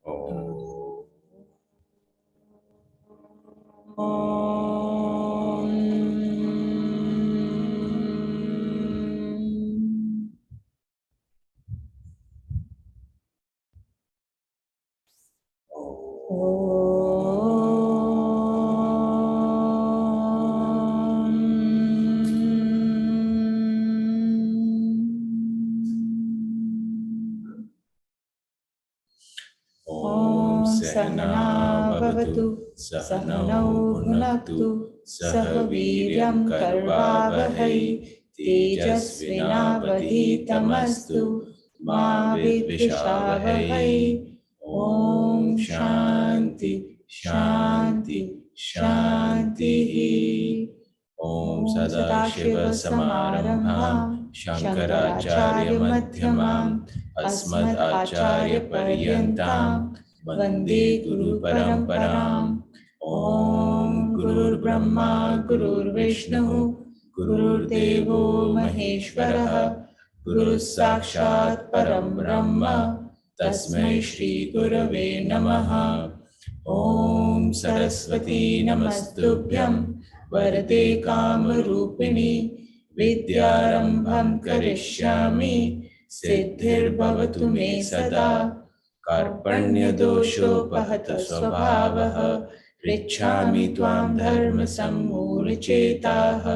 Om. Om Sahana Bhavatu Sahanau Bhunaktu Sah Viryam Karvavahai Tejasvinavadhitamastu Ma Vidvishavahai. Om Shanti Shanti Shanti. Om Sadashiva Samarambham Shankaracharya Madhyamam Asmad Acharya Paryantam Vande Guru Paramparam. Om Gurur Brahma Gurur Vishnu Gurur Devo Maheshwaraha Guru Sakshat Param Brahma Tasmai Shri Gurave Namaha. Om Saraswati Namastubhyam Varade Kamarupini Vidyarambham Karishyami Siddhir Bhavatu Me Sada. Karpanya dosho pahata svabhavaha Richami tvam dharma sammuricetaha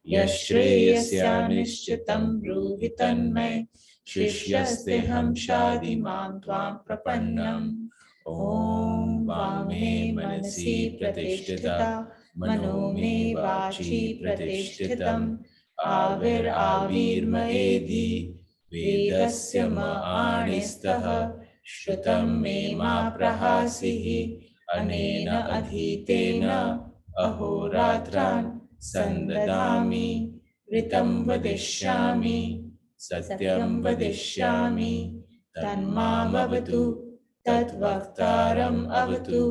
Yashreyasya nishchitam bruhi tanmay Shishyasteham shadi mam tvam prapannam. Om Vame Manasi Pratishtita Mano Me Vachi Pratishtitam Avir Avir Maedi Vedasya Maanistaha Shrutam Me Ma Prahasihi Anena Adhitena Ahoratran Sandadami Ritam Vadishyami Satyam Vadishyami Tanmamavatu Tatvaktaram avatu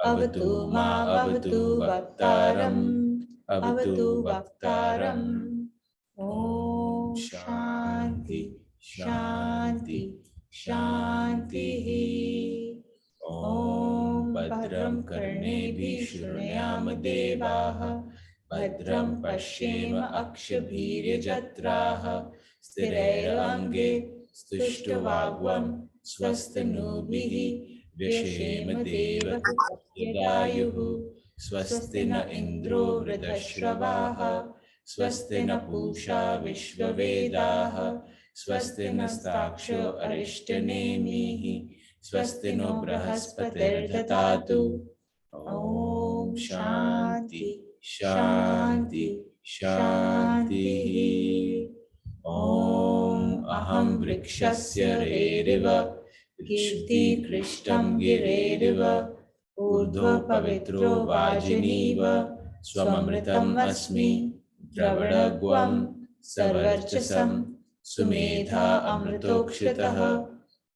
avatu ma avatu vaktaram avatu vaktaram. Om Shanti Shanti Shanti. Om Bhadram Karnebhi Shrunayam Devaha Bhadram Pashyema Akshabhirya Jatraha Sthirairange Stushtvagvam Swastanubhihi Vyashema Deva Yadayuhu Swasti na Indro Vridhashravaha Swasti na Pusha Vishvavedaha Swasti na Staksho Arishtanemihi Swasti no Brahaspatir Dhatatu. Om Shanti Shanti Shanti. Om Aham Vrikshasya Reriva Kirti Krishtam Gireriva Urdhva Pavitro Vajiniva Swamamritam Asmi Dravadagvam Savarchasam Sumedha Amritokshitaha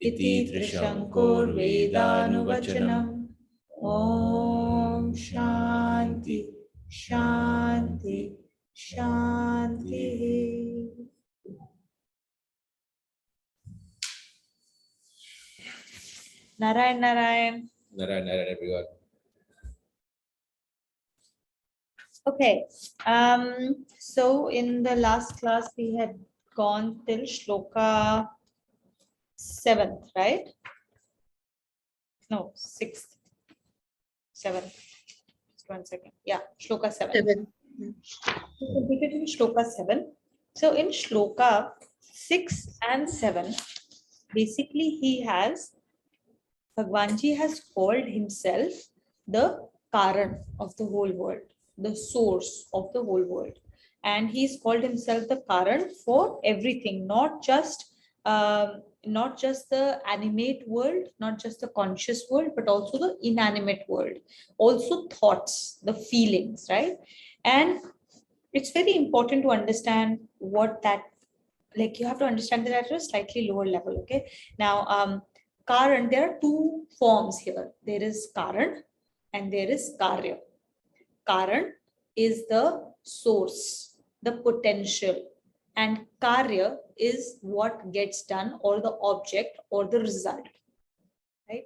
Iti Trishankor Vedanuvachanam. Om Shanti Shanti Shanti. Narayan, Narayan. Narayan, Narayan, everyone. Okay. So in the last class we had gone till Shloka 7th, right? No, 6th. 7th. Just 1 second. Yeah, Shloka 7. We completed in Shloka 7. So in Shloka 6 and 7, basically he has, Bhagwanji has called himself the Karan of the whole world, the source of the whole world. And he's called himself the Karan for everything, not just the animate world, not just the conscious world, but also the inanimate world, also thoughts, the feelings, right? And it's very important to understand what that, like you have to understand that at a slightly lower level, okay? Now, Karan, there are two forms here. There is Karan and there is Karya. Karan is the source, the potential, and Karya is what gets done, or the object or the result, right?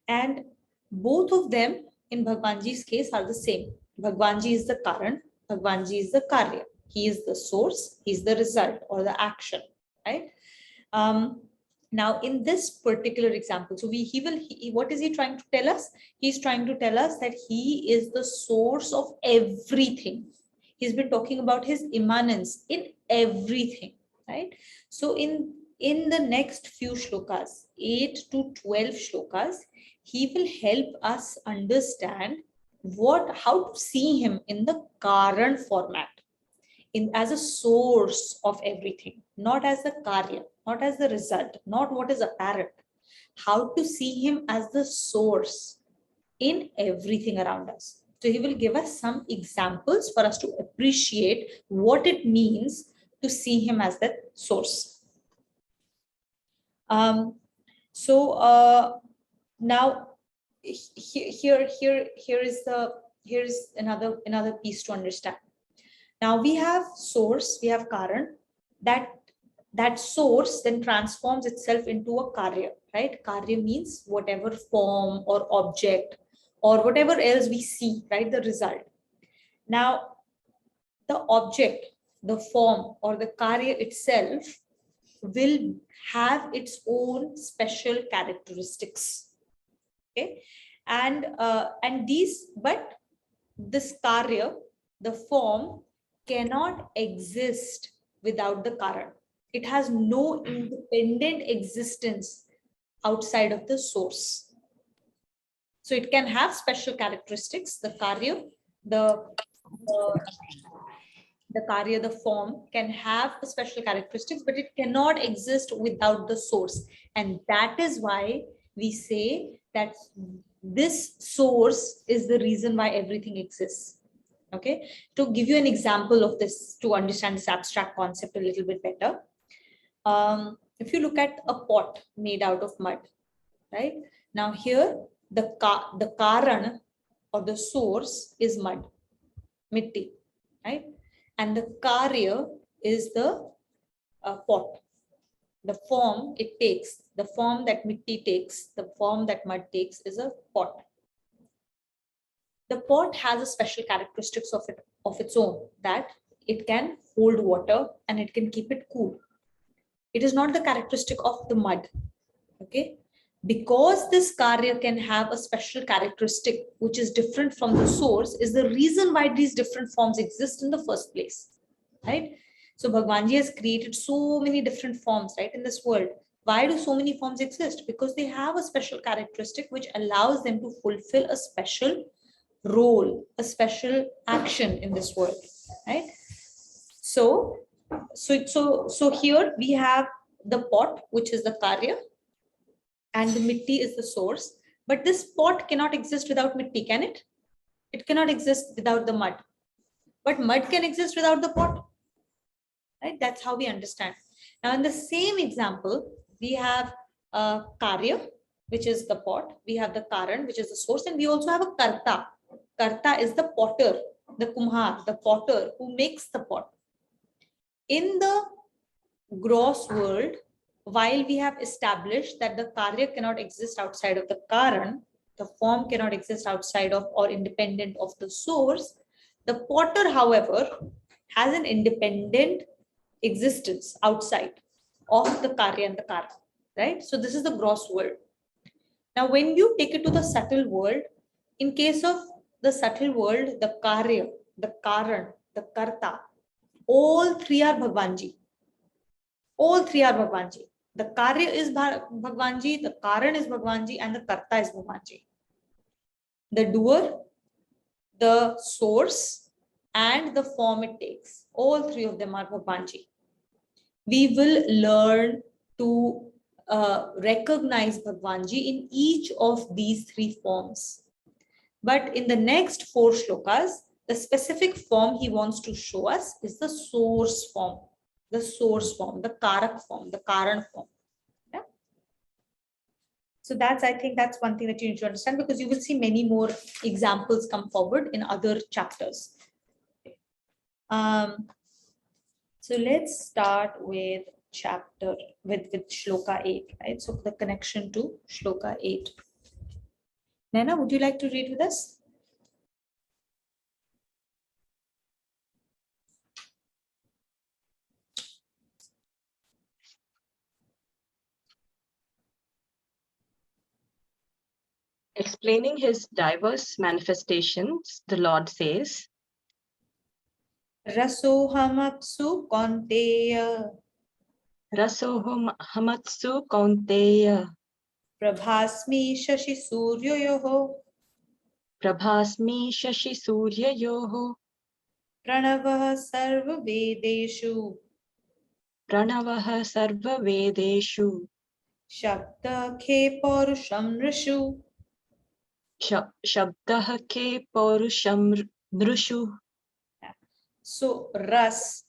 And both of them in Bhagwanji's case are the same. Bhagwanji is the Karan, Bhagwanji is the Karya. He is the source, he is the result or the action, right? Now in this particular example, so what is he trying to tell us? He's trying to tell us that he is the source of everything. He's been talking about his immanence in everything, right? So in the next few shlokas, 8 to 12 shlokas, he will help us understand how to see him in the Karan format, as a source of everything, not as the karya, not as the result, not what is apparent. How to see him as the source in everything around us. So he will give us some examples for us to appreciate what it means to see him as that source. Now here is another piece to understand. Now we have source, we have Karan. That source then transforms itself into a Karya, right? Karya means whatever form or object or whatever else we see, right? The result. Now, the object, the form or the Karya itself will have its own special characteristics. Okay, and but this Karya, the form, cannot exist without the Karan. It has no independent existence outside of the source. So it can have special characteristics. The Karya, the Karya, the form can have a special characteristics, but it cannot exist without the source. And that is why we say that this source is the reason why everything exists. Okay, to give you an example of this, to understand this abstract concept a little bit better, if you look at a pot made out of mud, right? Now here the Karan or the source is mud, mitti, right? And the Karya is the pot. The form it takes, the form that mitti takes, the form that mud takes is a pot. The pot has a special characteristics of its own, that it can hold water and it can keep it cool. It is not the characteristic of the mud. Okay, because this Karya can have a special characteristic which is different from the source is the reason why these different forms exist in the first place, right? So Bhagwanji has created so many different forms, right, in this world. Why do so many forms exist? Because they have a special characteristic which allows them to fulfill a special role, a special action in this world, right? So here we have the pot, which is the Karya, and the mitti is the source. But this pot cannot exist without mitti, can it? It cannot exist without the mud. But mud can exist without the pot, right? That's how we understand. Now, in the same example, we have Karya, which is the pot. We have the Karan, which is the source, and we also have a Karta. Karta is the potter, the Kumhar, the potter who makes the pot. In the gross world, while we have established that the Karya cannot exist outside of the Karan, the form cannot exist outside of or independent of the source, the potter, however, has an independent existence outside of the Karya and the Karan, right? So this is the gross world. Now, when you take it to the subtle world, in case of the subtle world, the Karya, the Karan, the Karta, all three are Bhagwanji. All three are Bhagwanji. The Karya is Bhagwanji, the Karan is Bhagwanji, and the Karta is Bhagwanji. The doer, the source, and the form it takes. All three of them are Bhagwanji. We will learn to recognize Bhagwanji in each of these three forms. But in the next 4 shlokas, the specific form he wants to show us is the source form, the Karak form, the Karan form. Yeah? So I think that's one thing that you need to understand, because you will see many more examples come forward in other chapters. So let's start with with shloka 8, right? So the connection to shloka 8. Naina, would you like to read with us? Explaining his diverse manifestations, the Lord says, Rasohamapsu Kaunteya Rasoham Hamatsu Kaunteya Prabhasmi Shashi Suryoyoho Prabhasmi Shashi Suryayoho Pranavah Sarva Vedeshu Pranavaha Sarva Vedeshu Shabda Khe Paurusham Rishu. Shabdaha Ke Paurusham Nrushu. So ras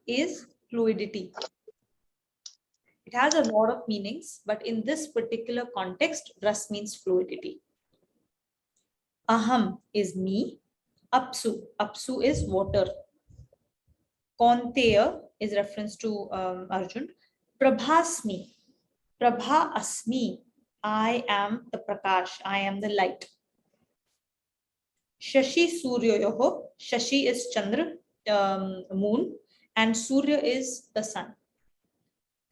is fluidity. It has a lot of meanings, but in this particular context, ras means fluidity. Aham is me. Apsu is water. Kaunteya is reference to Arjun. Prabhasmi. Prabha asmi. I am the prakash. I am the light. Shashi Suryoyoho. Shashi is Chandra, moon, and Surya is the sun.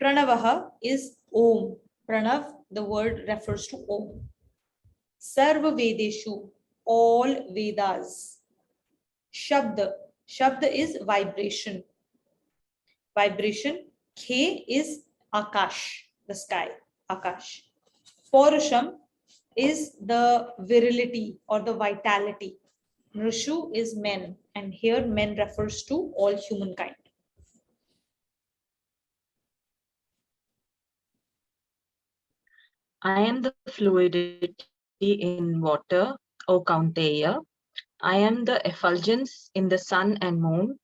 Pranavaha is Om. Pranav, the word refers to Om. Sarva Vedeshu, all Vedas. Shabda. Shabda is vibration. Vibration. K is Akash, the sky. Akash. Paurusham is the virility or the vitality. Nrishu is men, and here men refers to all humankind. I am the fluidity in water, O Kaunteya. I am the effulgence in the sun and moon.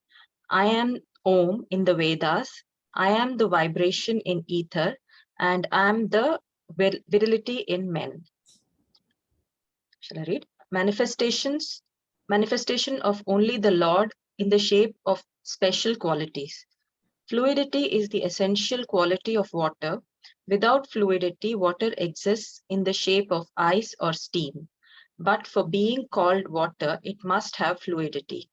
I am Om in the Vedas. I am the vibration in ether, and I am the virility in men. Shall I read? Manifestation of only the Lord in the shape of special qualities. Fluidity is the essential quality of water. Without fluidity, water exists in the shape of ice or steam. But for being called water, it must have fluidity.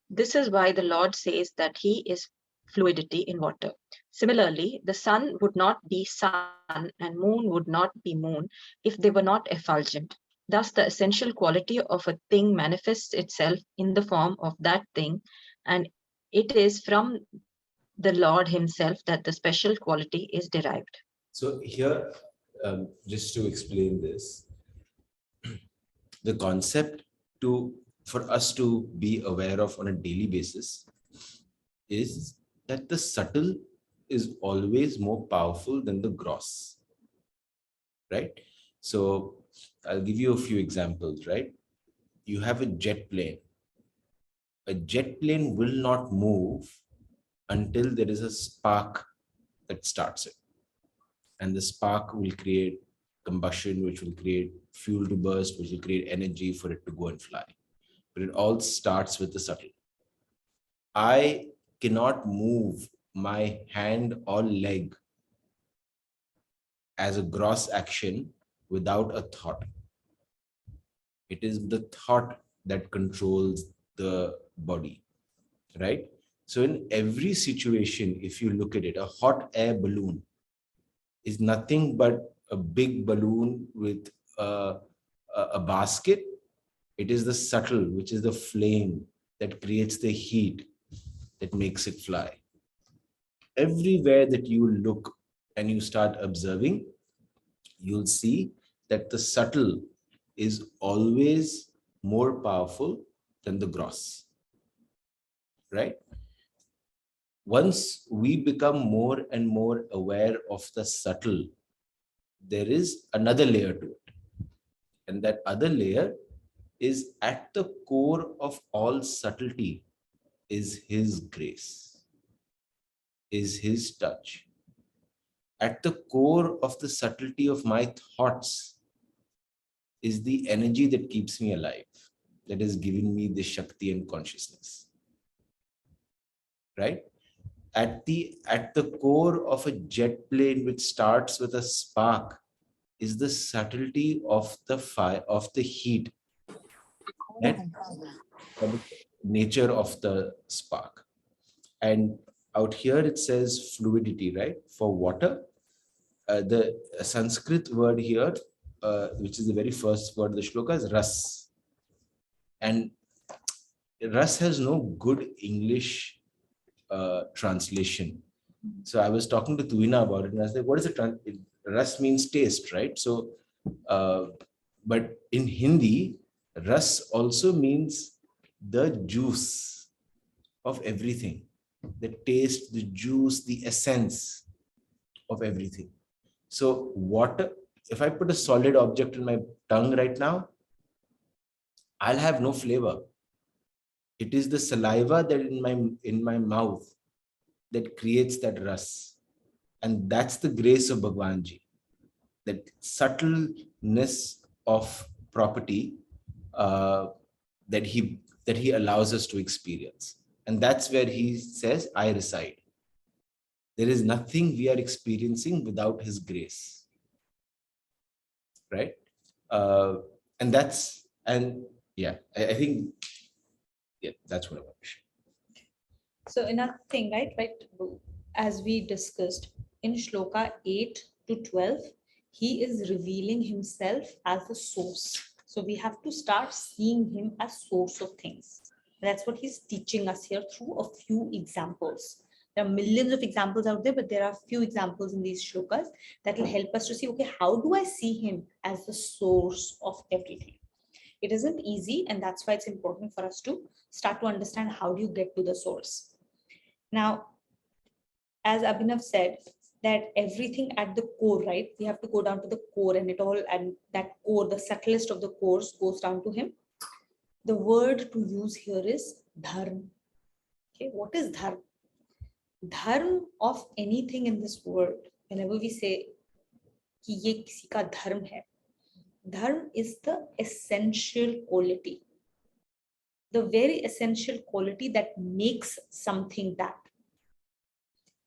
This is why the Lord says that He is fluidity in water. Similarly, the sun would not be sun and moon would not be moon if they were not effulgent. Thus, the essential quality of a thing manifests itself in the form of that thing, and it is from the Lord Himself that the special quality is derived. So here, just to explain this, the concept for us to be aware of on a daily basis is that the subtle is always more powerful than the gross, right? So I'll give you a few examples, right? You have a jet plane. A jet plane will not move until there is a spark that starts it. And the spark will create combustion, which will create fuel to burst, which will create energy for it to go and fly. But it all starts with the subtle. I cannot move my hand or leg as a gross action without a thought. It is the thought that controls the body, right? So in every situation, if you look at it, a hot air balloon is nothing but a big balloon with a basket. It is the subtle, which is the flame that creates the heat that makes it fly. Everywhere that you look and you start observing, you'll see that the subtle is always more powerful than the gross, right? Once we become more and more aware of the subtle, there is another layer to it. And that other layer is at the core of all subtlety is His grace, is His touch. At the core of the subtlety of my thoughts is the energy that keeps me alive, that is giving me the Shakti and consciousness. Right? At the core of a jet plane which starts with a spark is the subtlety of the fire, of the heat, and the nature of the spark. And out here it says fluidity, right? For water, the Sanskrit word here, which is the very first word of the shloka, is ras. And ras has no good English translation. So I was talking to Tuina about it, and I was like, "What is it? Ras means taste, right?" So, but in Hindi, ras also means the juice of everything, the taste, the juice, the essence of everything. So, water. If I put a solid object in my tongue right now, I'll have no flavor. It is the saliva that in my mouth that creates that ras. And that's the grace of Bhagwan Ji, that subtleness of property that he allows us to experience. And that's where he says, I reside. There is nothing we are experiencing without his grace. Right? I think, yeah, that's what I want to share. So another thing, right, as we discussed in Shloka 8 to 12, he is revealing himself as the source. So we have to start seeing him as source of things. That's what he's teaching us here through a few examples. There are millions of examples out there, but there are few examples in these shlokas that will help us to see, okay, how do I see him as the source of everything? It isn't easy, and that's why it's important for us to start to understand how do you get to the source. Now, as Abhinav said, that everything at the core, right? We have to go down to the core, and that core, the subtlest of the cores, goes down to him. The word to use here is dharma. Okay, what is dharma? Dharma of anything in this world, whenever we say कि ये किसी का धर्म है, dharma is the essential quality, the very essential quality that makes something that.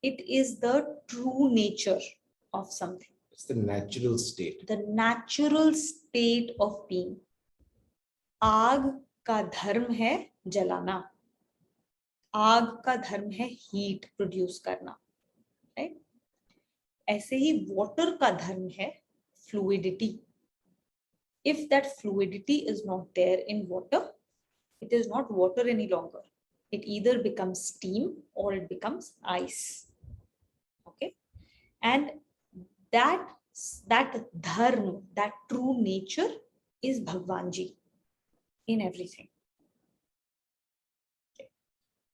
It is the true nature of something. It's the natural state. The natural state of being. आग का धर्म है जलाना. आग का धर्म है हीट प्रोड्यूस करना. Right? ऐसे ही water का धर्म है fluidity. If that fluidity is not there in water, it is not water any longer. It either becomes steam or it becomes ice. Okay, and that dharma, that true nature, is Bhagwan Ji in everything. Okay.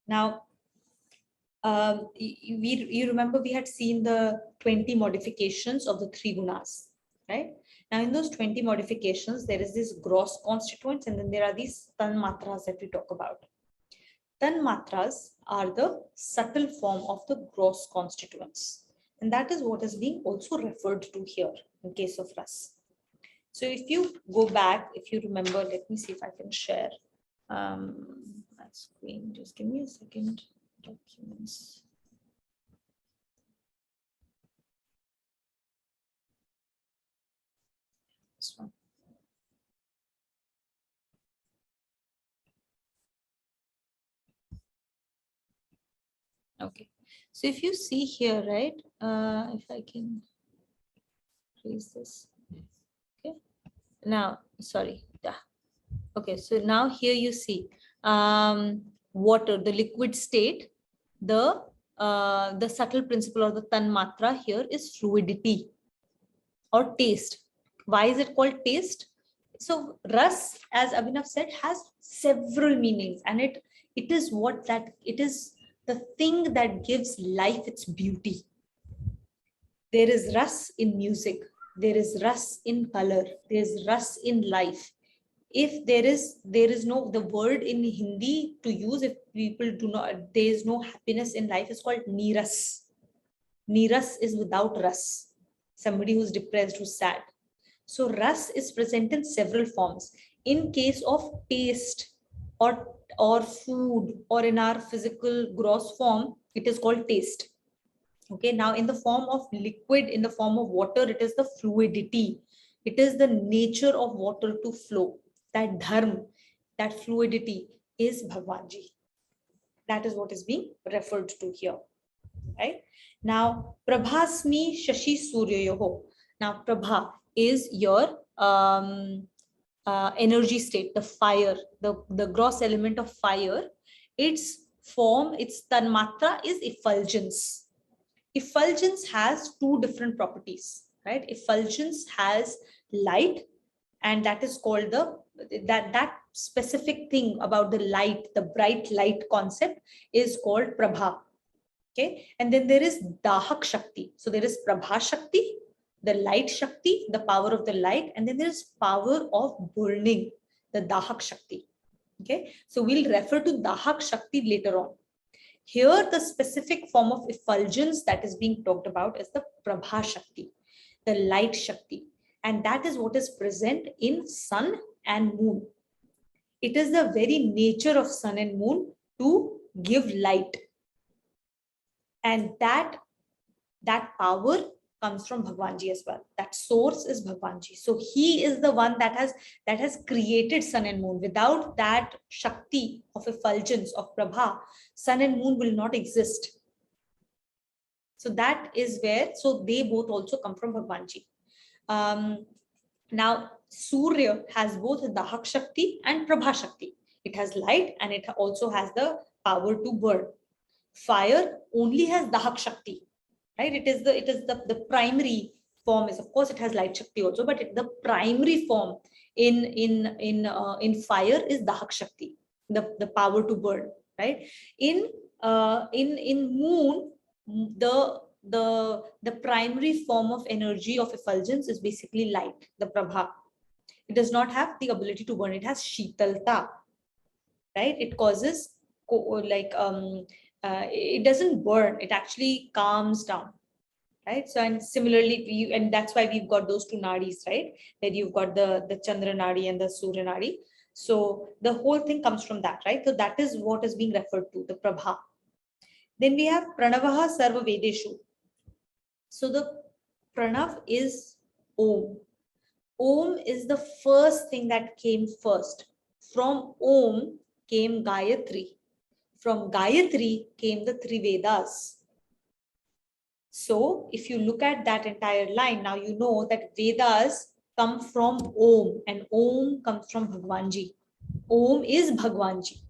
Now, you remember we had seen the 20 modifications of the three gunas, right? Now, in those 20 modifications, there is this gross constituents, and then there are these tan matras that we talk about. Tan matras are the subtle form of the gross constituents. And that is what is being also referred to here in case of ras. So if you go back, if you remember, let me see if I can share my screen. Just give me a second. Documents. This one. Okay, so if you see here, right, if I can raise this. Okay, now, sorry. Yeah. Okay, so now here you see water, the liquid state, the subtle principle or the tan matra here is fluidity or taste. Why is it called taste? So ras, as Abhinav said, has several meanings, and it is what that it is the thing that gives life its beauty. There is ras in music, there is ras in color, there is ras in life. If there is no, the word in Hindi to use, if people do not, there is no happiness in life, is called niras. Niras is without ras. Somebody who's depressed, who's sad. So ras is present in several forms. In case of taste or food, or in our physical gross form, it is called taste. Okay, now in the form of liquid, in the form of water, it is the fluidity. It is the nature of water to flow. That dharma, that fluidity is Bhagwanji. That is what is being referred to here. Right? Now, Prabhasmi Shashi Suryayoho. Now, Prabha is your energy state, the fire, the gross element of fire. Its form, its tanmatra is effulgence. Effulgence has two different properties, right? Effulgence has light, and that is called that specific thing about the light, the bright light concept is called Prabha. Okay, and then there is Dahak Shakti. So there is Prabha Shakti, the light Shakti, the power of the light, and then there is power of burning, the Dahak Shakti. Okay, so we'll refer to Dahak Shakti later on. Here, the specific form of effulgence that is being talked about is the Prabha Shakti, the light Shakti, and that is what is present in sun and moon. It is the very nature of sun and moon to give light. And that power comes from Bhagwanji as well. That source is Bhagwanji. So he is the one that has created sun and moon. Without that Shakti of effulgence, of Prabha, sun and moon will not exist. So that is where, so they both also come from Bhagwanji. Now, Surya has both Dahak Shakti and Prabha Shakti. It has light and it also has the power to burn. Fire only has Dahak Shakti, right? It is the primary form is, of course, it has light Shakti also, but the primary form in fire is Dahak Shakti, the power to burn, right? In moon, the primary form of energy of effulgence is basically light, the Prabha. It does not have the ability to burn. It has Shitalta, right? It causes it doesn't burn, it actually calms down, right? So, and similarly, and that's why we've got those two nadis, right? Where you've got the Chandra nadi and the Surya nadi. So the whole thing comes from that, right? So that is what is being referred to, the Prabha. Then we have Pranavaha Sarva Vedeshu. So the Pranav is Om. Om is the first thing that came first. From Om came Gayatri. From Gayatri came the three Vedas. So if you look at that entire line, now you know that Vedas come from Om and Om comes from Bhagwanji. Om is Bhagwanji.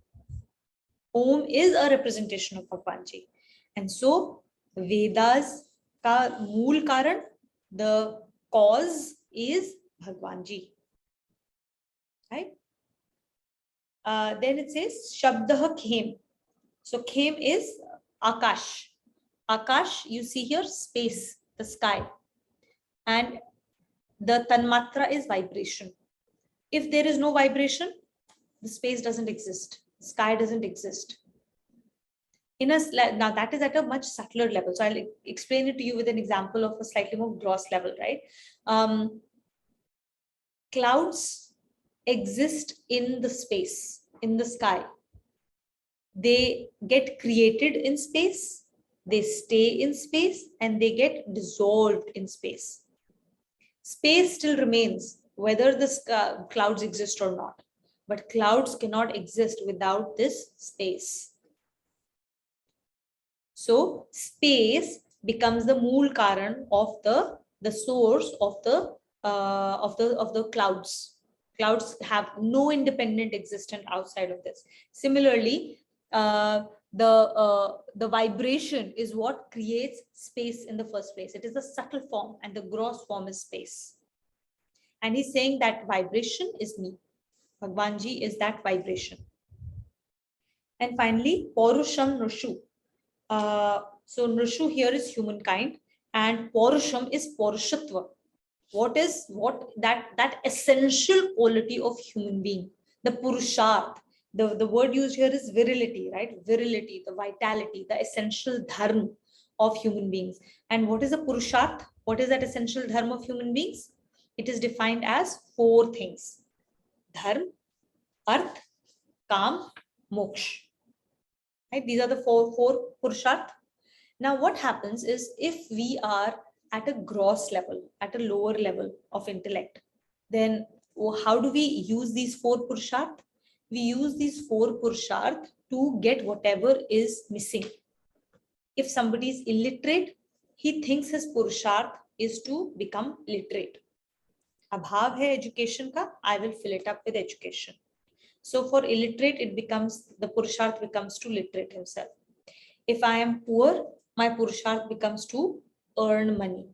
Om is a representation of Bhagwanji. And so Vedas ka mool karan, the cause is Bhagwanji. Right? Then it says Shabdah Khem. So Khem is Akash. Akash, you see here, space, the sky. And the Tanmatra is vibration. If there is no vibration, the space doesn't exist. The sky doesn't exist. Now that is at a much subtler level. So I'll explain it to you with an example of a slightly more gross level, right? Clouds exist in the space, in the sky. They get created in space, they stay in space, and they get dissolved in space. Space still remains, whether the clouds exist or not. But clouds cannot exist without this space. So space becomes the mool karan of the source of the clouds. Clouds have no independent existence outside of this. Similarly, the vibration is what creates space in the first place. It is the subtle form and the gross form is space. And he's saying that vibration is me. Bhagwanji is that vibration. And finally, Porusham Nushu. So Nushu here is humankind and Porusham is Porushatva. What is that essential quality of human being, the Purusharth. The word used here is virility, right? Virility, the vitality, the essential dharma of human beings. And what is a Purusharth? What is that essential dharma of human beings? It is defined as 4 things: dharma, arth, kam, moksha. Right? These are the four Purusharth. Now, what happens is if we are at a gross level, at a lower level of intellect, then how do we use these 4 Purusharth? We use these 4 Purusharth to get whatever is missing. If somebody is illiterate, he thinks his Purusharth is to become literate. Abhav hai education ka, I will fill it up with education. So for illiterate, it becomes, the Purusharth becomes to literate himself. If I am poor, my Purusharth becomes to earn money.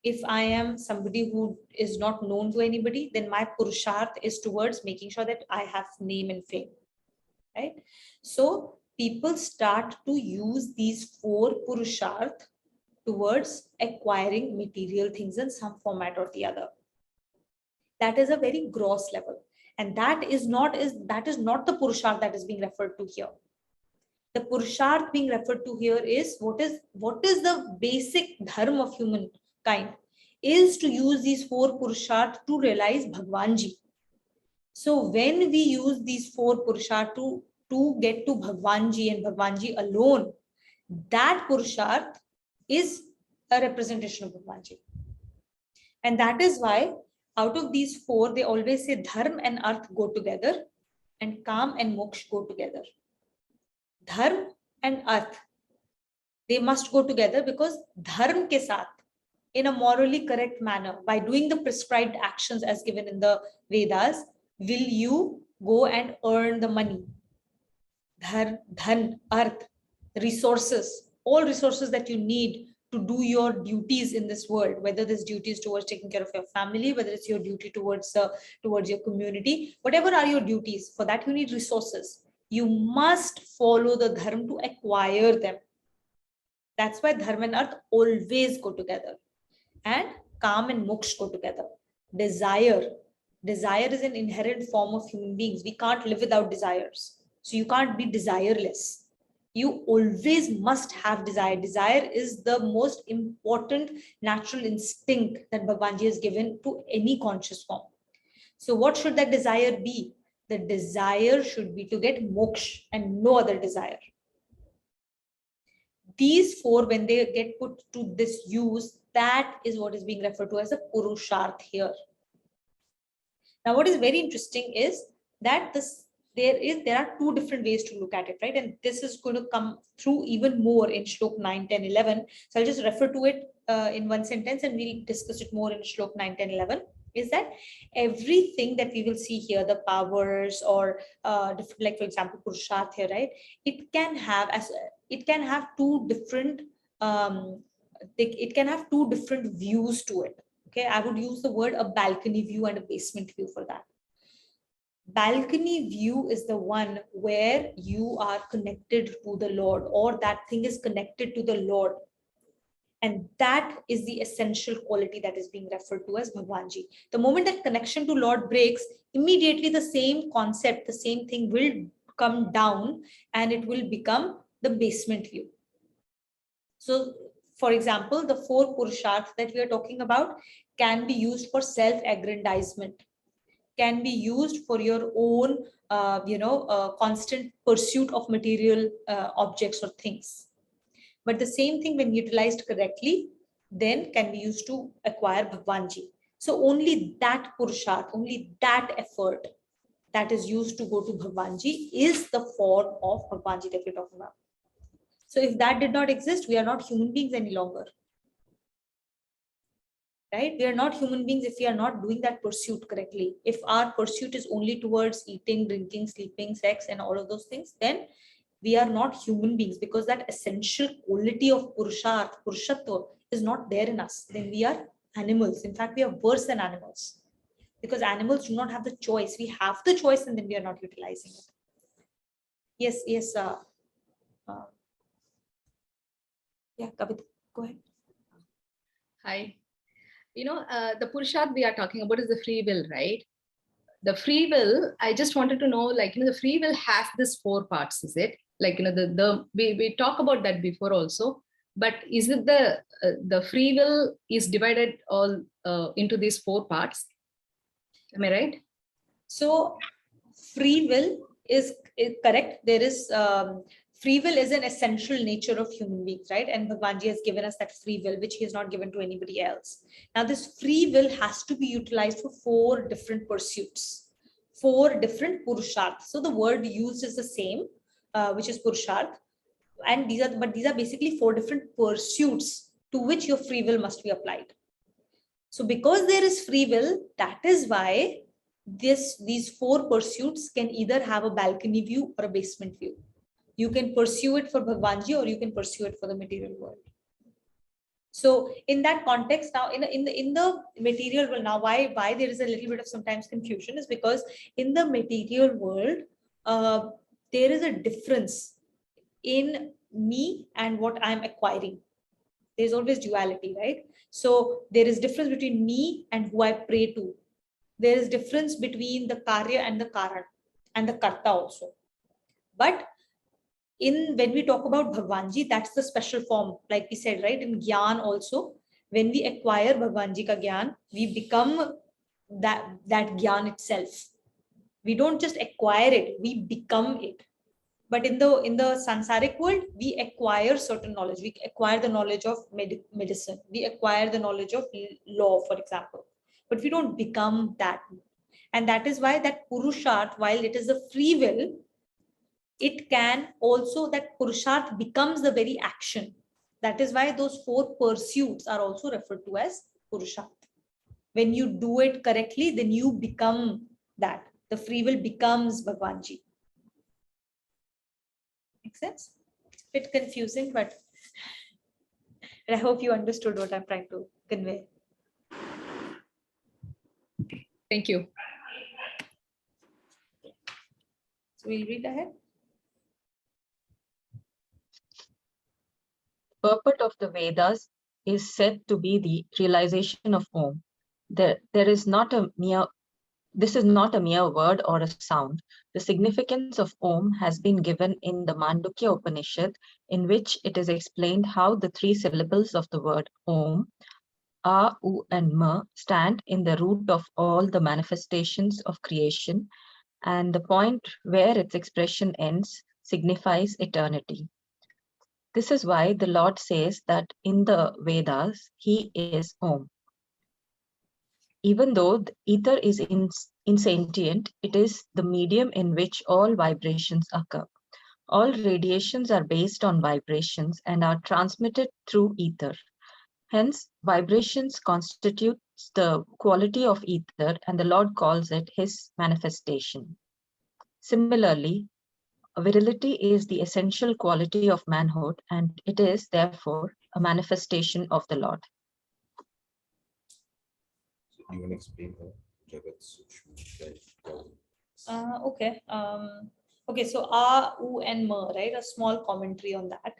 If I am somebody who is not known to anybody, then my Purusharth is towards making sure that I have name and fame, right? So people start to use these 4 Purusharth towards acquiring material things in some format or the other. That is a very gross level. And that is not the Purusharth that is being referred to here. The Purusharth being referred to here is what is the basic dharma of humankind, is to use these 4 Purusharth to realize Bhagwanji. So when we use these 4 Purusharth to get to Bhagwanji and Bhagwanji alone, that Purusharth is a representation of Bhagwanji. And that is why out of these 4, they always say dharma and arth go together and kam and moksha go together. Dharma and arth, they must go together, because dharma ke saath, in a morally correct manner, by doing the prescribed actions as given in the Vedas, will you go and earn the money. Dhan, arth, resources, all resources that you need to do your duties in this world, whether this duty is towards taking care of your family, whether it's your duty towards your community, whatever are your duties, for that you need resources. You must follow the dharma to acquire them. That's why dharma and arth always go together. And kam and moksha go together. Desire is an inherent form of human beings. We can't live without desires. So you can't be desireless. You always must have desire. Desire is the most important natural instinct that Bhagwanji has given to any conscious form. So what should that desire be? The desire should be to get moksha and no other desire. These 4, when they get put to this use, that is what is being referred to as a Purusharth here. Now, what is very interesting is that there are 2 different ways to look at it, right? And this is going to come through even more in Shlok 9, 10, 11. So I'll just refer to it in one sentence and we'll discuss it more in Shlok 9, 10, 11. Is that everything that we will see here, the powers or different, like for example, Purusharth here, right? It can have 2 different it can have 2 different views to it. Okay, I would use the word a balcony view and a basement view for that. Balcony view is the one where you are connected to the Lord, or that thing is connected to the Lord. And that is the essential quality that is being referred to as Bhagwanji. The moment that connection to Lord breaks, immediately the same concept, the same thing will come down and it will become the basement view. So, for example, the 4 Purusharths that we are talking about can be used for self-aggrandizement, can be used for your own, constant pursuit of material objects or things. But the same thing, when utilized correctly, then can be used to acquire Bhagwanji. So only that Purusharth, only that effort that is used to go to Bhagwanji is the form of Bhagwanji that we're talking about. So if that did not exist, we are not human beings any longer. Right? We are not human beings if we are not doing that pursuit correctly. If our pursuit is only towards eating, drinking, sleeping, sex, and all of those things, then we are not human beings, because that essential quality of Purushatva is not there in us. Then we are animals. In fact, we are worse than animals, because animals do not have the choice. We have the choice and then we are not utilizing it. Yes. Yeah, Kavita, go ahead. Hi. The Purusharth we are talking about is the free will, right? The free will, I just wanted to know, the free will has this 4 parts, is it? We talk about that before also, but is it the free will is divided all into these 4 parts? Am I right? So free will is correct. There is free will is an essential nature of human beings, right? And Bhagwanji has given us that free will, which he has not given to anybody else. Now, this free will has to be utilized for 4 different pursuits, 4 different purusharth. So the word used is the same, which is purusharth. And these are basically 4 different pursuits to which your free will must be applied. So because there is free will, that is why these 4 pursuits can either have a balcony view or a basement view. You can pursue it for Bhagwanji or you can pursue it for the material world. So in that context, now in the material world, now why there is a little bit of sometimes confusion is because in the material world, there is a difference in me and what I'm acquiring. There's always duality, right? So there is difference between me and who I pray to. There is difference between the karya and the karan and the karta also. But when we talk about Bhagwanji, that's the special form, like we said, right? In Gyan also, when we acquire Bhagwanji ka Gyan, we become that Gyan itself. We don't just acquire it, we become it. But in the sansaric world, we acquire certain knowledge. We acquire the knowledge of medicine. We acquire the knowledge of law, for example. But we don't become that. And that is why that Purusharth, while it is a free will, it can also, that Purusharth becomes the very action. That is why those 4 pursuits are also referred to as Purusharth. When you do it correctly, then you become that. The free will becomes Bhagwanji. Makes sense? It's a bit confusing, but I hope you understood what I'm trying to convey. Thank you. So we'll read ahead. Purport of the Vedas is said to be the realization of Om. This is not a mere word or a sound. The significance of Om has been given in the Mandukya Upanishad, in which it is explained how the 3 syllables of the word Om, A, U, and Ma, stand in the root of all the manifestations of creation, and the point where its expression ends signifies eternity. This is why the Lord says that in the Vedas, He is Om. Even though the ether is insentient, it is the medium in which all vibrations occur. All radiations are based on vibrations and are transmitted through ether. Hence, vibrations constitutes the quality of ether, and the Lord calls it His manifestation. Similarly, virility is the essential quality of manhood, and it is, therefore, a manifestation of the Lord. So you can explain how Jagat Sukshma. Okay. Okay, so A, U, and Ma, right? A small commentary on that.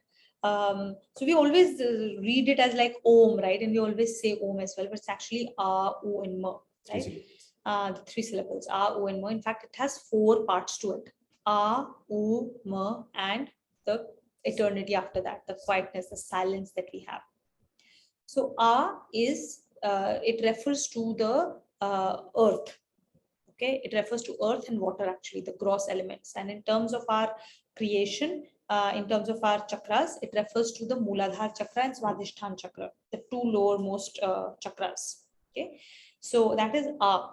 So we always read it as like Om, right? And we always say Om as well, but it's actually A, U, and Ma, right? The 3 syllables, A, U, and Ma. In fact, it has 4 parts to it. A, U, Ma, and the eternity after that, the quietness, the silence that we have. So A is, it refers to the earth. Okay, it refers to earth and water, actually, the gross elements. And in terms of our creation, in terms of our chakras, it refers to the Mooladhara chakra and Swadhisthana chakra, the 2 lowermost chakras. Okay, so that is A.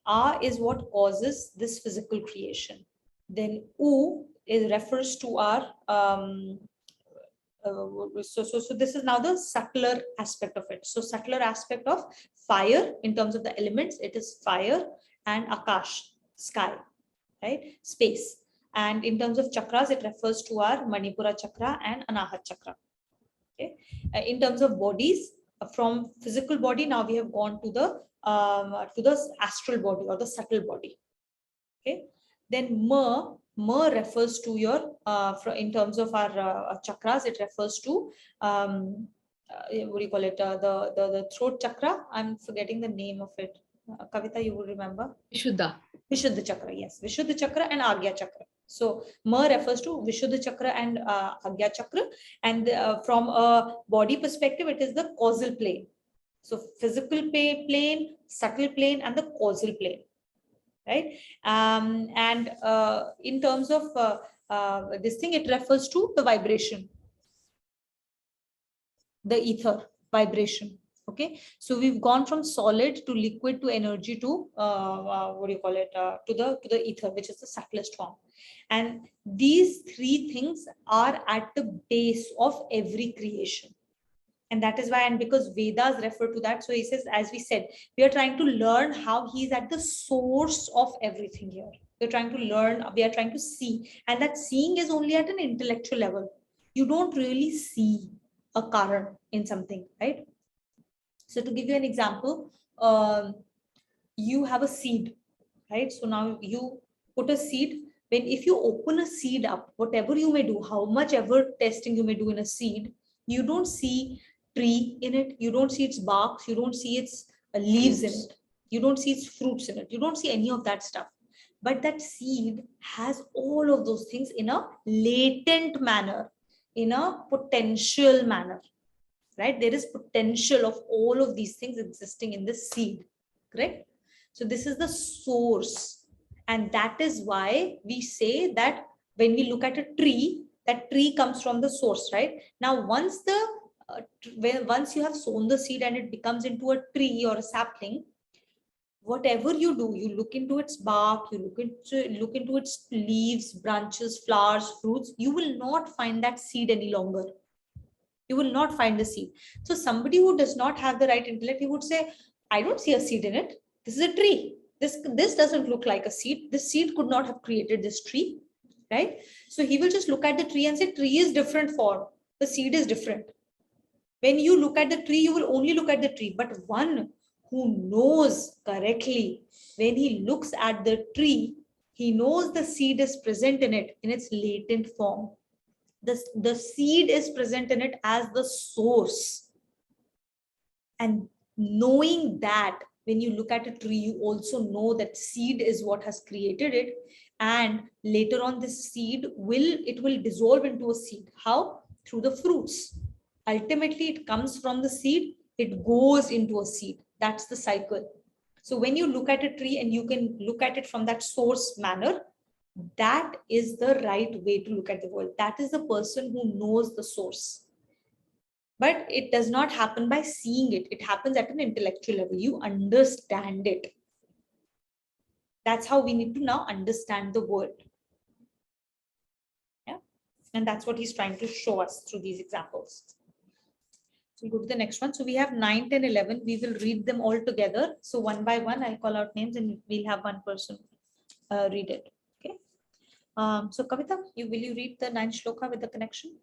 A is what causes this physical creation. Then U refers to our so this is now the subtler aspect of it. So subtler aspect of fire, in terms of the elements, it is fire and akash, sky, right, space. And in terms of chakras, it refers to our Manipura chakra and Anahat chakra. Okay, in terms of bodies, from physical body, now we have gone to the astral body or the subtle body. Okay, then Ma refers to your in terms of our chakras, it refers to what do you call it, the throat chakra. I'm forgetting the name of it. Kavita, you will remember. Vishuddha chakra, yes, Vishuddha chakra and Agya chakra. So Ma refers to Vishuddha chakra and Agya chakra, and from a body perspective, it is the causal plane. So physical plane, subtle plane, and the causal plane, right? And in terms of this thing, it refers to the vibration, the ether vibration. Okay, so we've gone from solid to liquid to energy to what do you call it, to the ether, which is the subtlest form. And these three things are at the base of every creation. And that is why, and because Vedas refer to that, so he says, as we said, we are trying to learn how he's at the source of everything here. We're trying to learn, we are trying to see, and that seeing is only at an intellectual level. You don't really see a Karan in something, right? So to give you an example, you have a seed, right? So now you put a seed. When if you open a seed up, whatever you may do, how much ever testing you may do in a seed, you don't see tree in it, you don't see its bark, you don't see its leaves in it, you don't see its fruits in it, you don't see any of that stuff. But that seed has all of those things in a latent manner, in a potential manner, right? There is potential of all of these things existing in the seed, correct? So this is the source, and that is why we say that when we look at a tree, that tree comes from the source, right? Now once the once you have sown the seed and it becomes into a tree or a sapling, whatever you do, you look into its bark, you look into its leaves, branches, flowers, fruits, you will not find that seed any longer. You will not find the seed. So somebody who does not have the right intellect, he would say, I don't see a seed in it. This is a tree. This doesn't look like a seed. This seed could not have created this tree, right? So he will just look at the tree and say, tree is different form. The seed is different. When you look at the tree, you will only look at the tree. But one who knows correctly, when he looks at the tree, he knows the seed is present in it in its latent form. The seed is present in it as the source. And knowing that, when you look at a tree, you also know that seed is what has created it. And later on, this seed will dissolve into a seed. How? Through the fruits. Ultimately, it comes from the seed, it goes into a seed. That's the cycle. So when you look at a tree and you can look at it from that source manner, that is the right way to look at the world. That is the person who knows the source. But it does not happen by seeing it. It happens at an intellectual level. You understand it. That's how we need to now understand the world. Yeah. And that's what he's trying to show us through these examples. So we'll go to the next one. So we have 9, 10, 11. We will read them all together. So one by one, I'll call out names and we'll have one person read it. Okay. So Kavita, will you read the 9th shloka with the connection?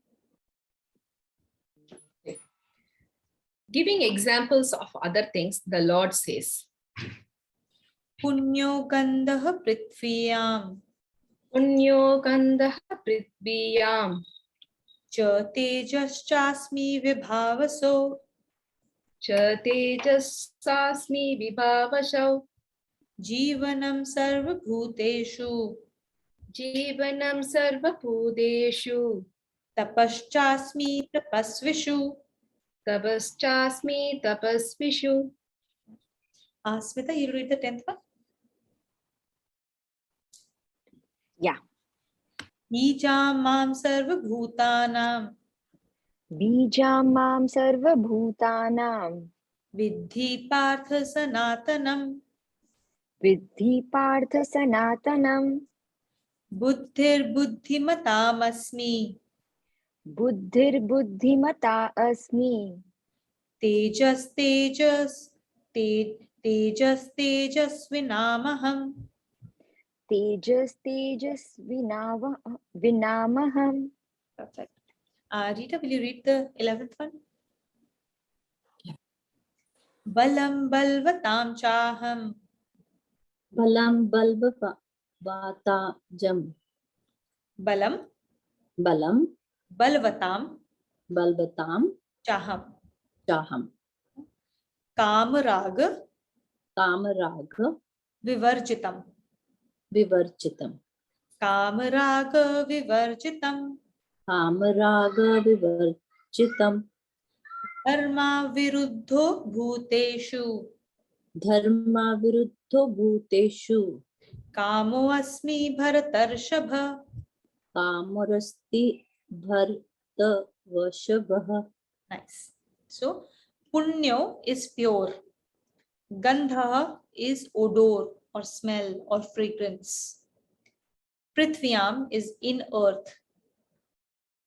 Giving examples of other things, the Lord says, Punyo gandaha prithviyam Punyo gandaha prithviyam cha tejaschasmi vibhavaso cha tejasasmi vibhavasau jivanam sarvabhuteshu jivanam sarvabhuteshu tapaschasmi tapasvishu. tapaschasmi tapasvishu. Smita, you read the 10th one. Yeah. Bijam mam sarvabhutanam Bijam mam sarvabhutanam Vidhi partha sanatanam Vidhi partha sanatanam Buddhir buddhimatamasmi Buddhir buddhimata asmi Tejas tejas tejas tejasvinamaham. Tejas tejas vinamaham. Perfect. Rita, will you read the 11th one? Balam balvatam chaham Balam balvatajam. Balam Balam balvatam balvatam chaham chaham. Kamaraga Kamaraga vivarjitam vivarchitam. Kamaraga vivarjitam Kamaraga vivarchitam. Dharma viruddho bhuteshu Dharma viruddho bhuteshu. Kamo asmi bharatarshava. कामरस्ति भरतवशभः Nice. So, punyo is pure. Gandha is odor or smell or fragrance. Prithvyam is in earth.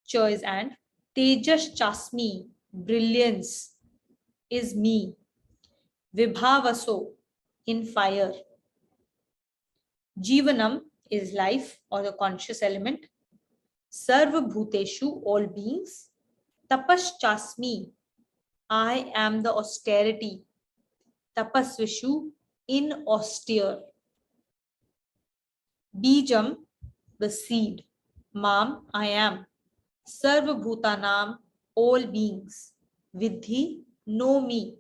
Choice and Tejas Chasmi, brilliance, is me. Vibhavaso, in fire. Jivanam is life or the conscious element. Sarva Bhuteshu, all beings. Tapaschasmi, I am the austerity. Tapasvishu, in austere. Bijam, the seed. Mam, I am. Sarva Bhutanam, all beings. Vidhi, know me.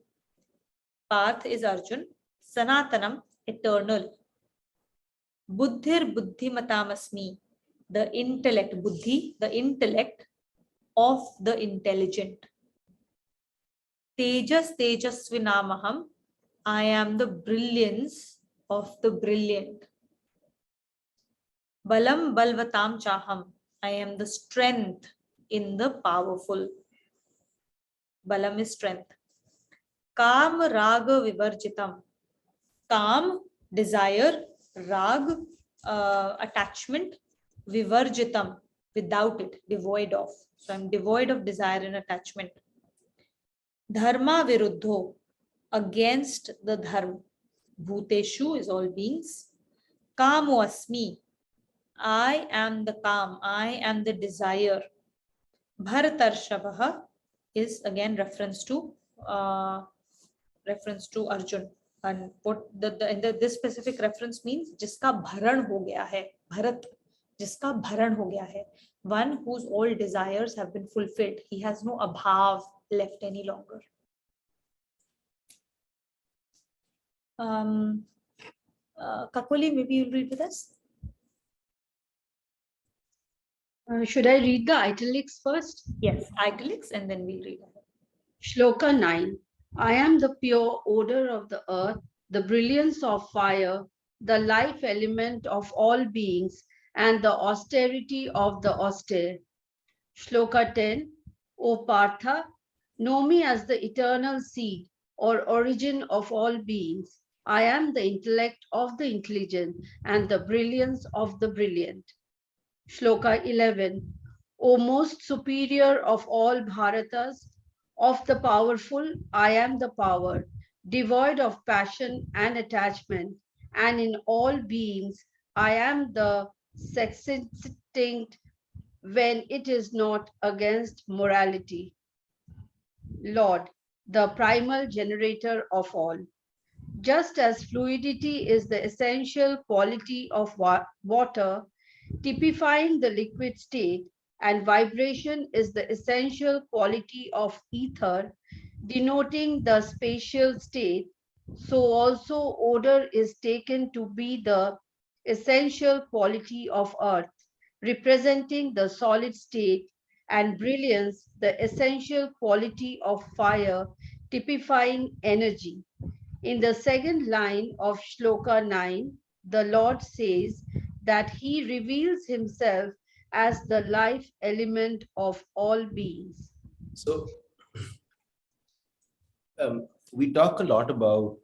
Path is Arjun. Sanatanam, eternal. Buddhir buddhimatamasmi, the intellect, buddhi, the intellect of the intelligent. Tejas tejasvinamaham, I am the brilliance of the brilliant. Balam balvatam chaham, I am the strength in the powerful. Balam is strength. Kam raga vivarjitam, Kam, desire, rag, attachment, vivarjitam, without it, devoid of. So I'm devoid of desire and attachment. Dharma viruddho, against the dharma. Bhuteshu is all beings. Kamo asmi, I am the calm, I am the desire. Bharatarshabha is again reference to Arjun. And what this specific reference means, जिसका भरण हो गया है, Bharat, जिसका भरण हो गया है, one whose all desires have been fulfilled. He has no abhav left any longer. Kakoli, maybe you'll read with us. Should I read the italics first? Yes, italics, and then we'll read. Shloka 9. I am the pure odor of the earth, the brilliance of fire, the life element of all beings, and the austerity of the austere. Shloka 10. O Partha, know me as the eternal seed or origin of all beings. I am the intellect of the intelligent and the brilliance of the brilliant. Shloka 11. O most superior of all Bharatas, of the powerful, I am the power, devoid of passion and attachment, and in all beings, I am the sex instinct when it is not against morality. Lord, the primal generator of all. Just as fluidity is the essential quality of water, typifying the liquid state, and vibration is the essential quality of ether, denoting the spatial state, so also odor is taken to be the essential quality of earth, representing the solid state, and brilliance, the essential quality of fire, typifying energy. In the second line of Shloka 9, the Lord says that he reveals himself as the life element of all beings. So we talk a lot about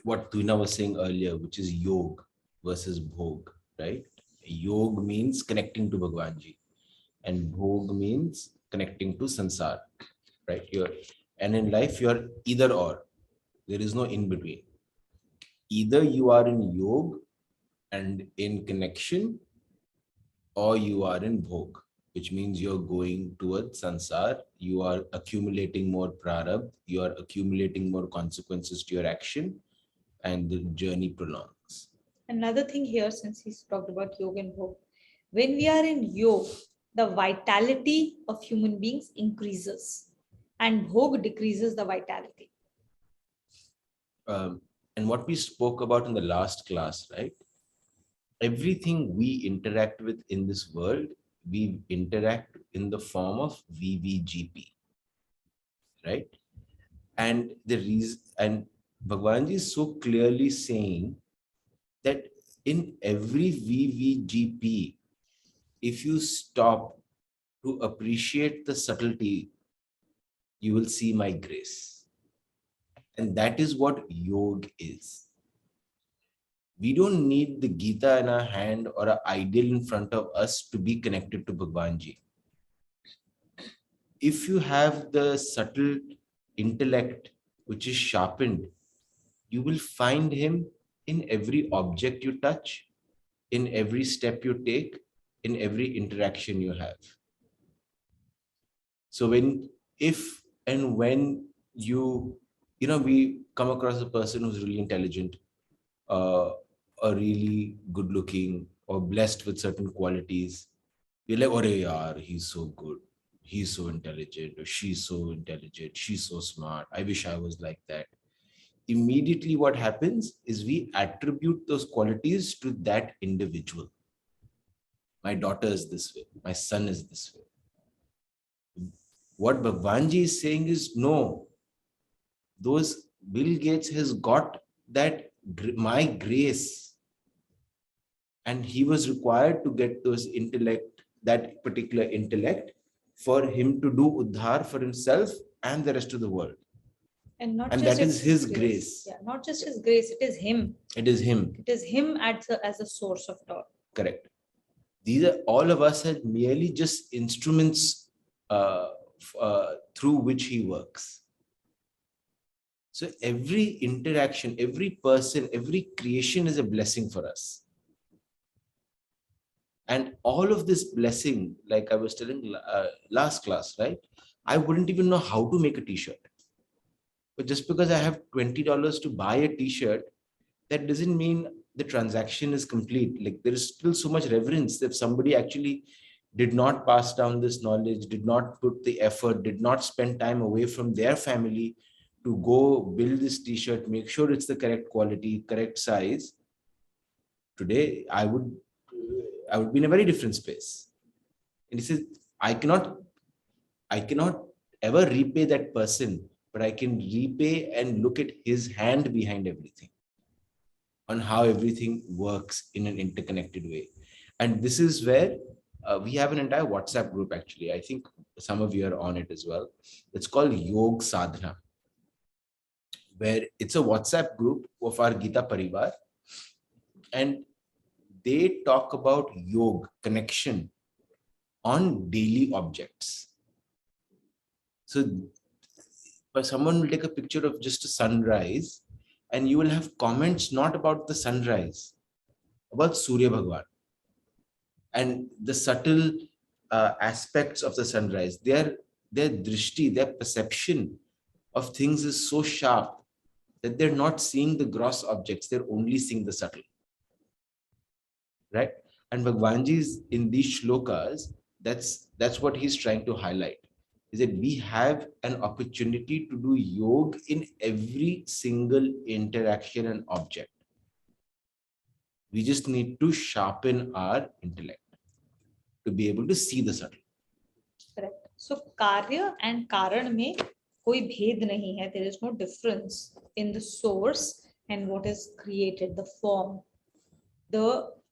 what Tuna was saying earlier, which is yog versus bhog, right? Yog means connecting to Bhagwanji, and bhog means connecting to sansar, right? And in life, you're either or. There is no in between. Either you are in yog and in connection, or you are in bhog, which means you're going towards sansar, you are accumulating more prarabdha, you are accumulating more consequences to your action, and the journey prolongs. Another thing here, since he's talked about yoga and bhog, when we are in yoga, the vitality of human beings increases, and bhog decreases the vitality. And what we spoke about in the last class, right? Everything we interact with in this world, we interact in the form of VVGP, right? And the reason, and Bhagwanji is so clearly saying that in every VVGP, if you stop to appreciate the subtlety, you will see my grace. And that is what yoga is. We don't need the Gita in our hand or an ideal in front of us to be connected to Bhagwan Ji. If you have the subtle intellect which is sharpened, you will find him in every object you touch, in every step you take, in every interaction you have. So if and when we come across a person who's really intelligent, or really good looking, or blessed with certain qualities, we're like, "Ore yaar, he's so good. He's so intelligent, or she's so intelligent. She's so smart. I wish I was like that." Immediately what happens is we attribute those qualities to that individual. My daughter is this way. My son is this way. What Bhagwanji is saying is, no, those Bill Gates has got that my grace, and he was required to get those intellect, that particular intellect, for him to do uddhar for himself and the rest of the world. And not And just that is his grace. Yeah, not just his grace, it is him. It is him. It is him as a source of thought. Correct. These are all of us are merely just instruments through which he works. So every interaction, every person, every creation is a blessing for us. And all of this blessing, like I was telling last class, right? I wouldn't even know how to make a t-shirt. But just because I have $20 to buy a t-shirt, that doesn't mean the transaction is complete. Like, there is still so much reverence if somebody actually did not pass down this knowledge, did not put the effort, did not spend time away from their family to go build this t-shirt, make sure it's the correct quality, correct size. Today, I would be in a very different space. And he says, I cannot ever repay that person, but I can repay and look at his hand behind everything, on how everything works in an interconnected way. And this is where we have an entire WhatsApp group, actually. I think some of you are on it as well. It's called Yog Sadhana, where it's a WhatsApp group of our Gita Parivar. And they talk about yoga, connection on daily objects. So someone will take a picture of just a sunrise, and you will have comments not about the sunrise, about Surya Bhagwan and the subtle aspects of the sunrise. Their drishti, their perception of things is so sharp that they're not seeing the gross objects, they're only seeing the subtle. Right? And Bhagwanji's in these shlokas, that's what he's trying to highlight, is that we have an opportunity to do yoga in every single interaction and object. We just need to sharpen our intellect to be able to see the subtle. Correct. So karya and karan mein koi bhed nahi hai. There is no difference in the source and what is created, the form.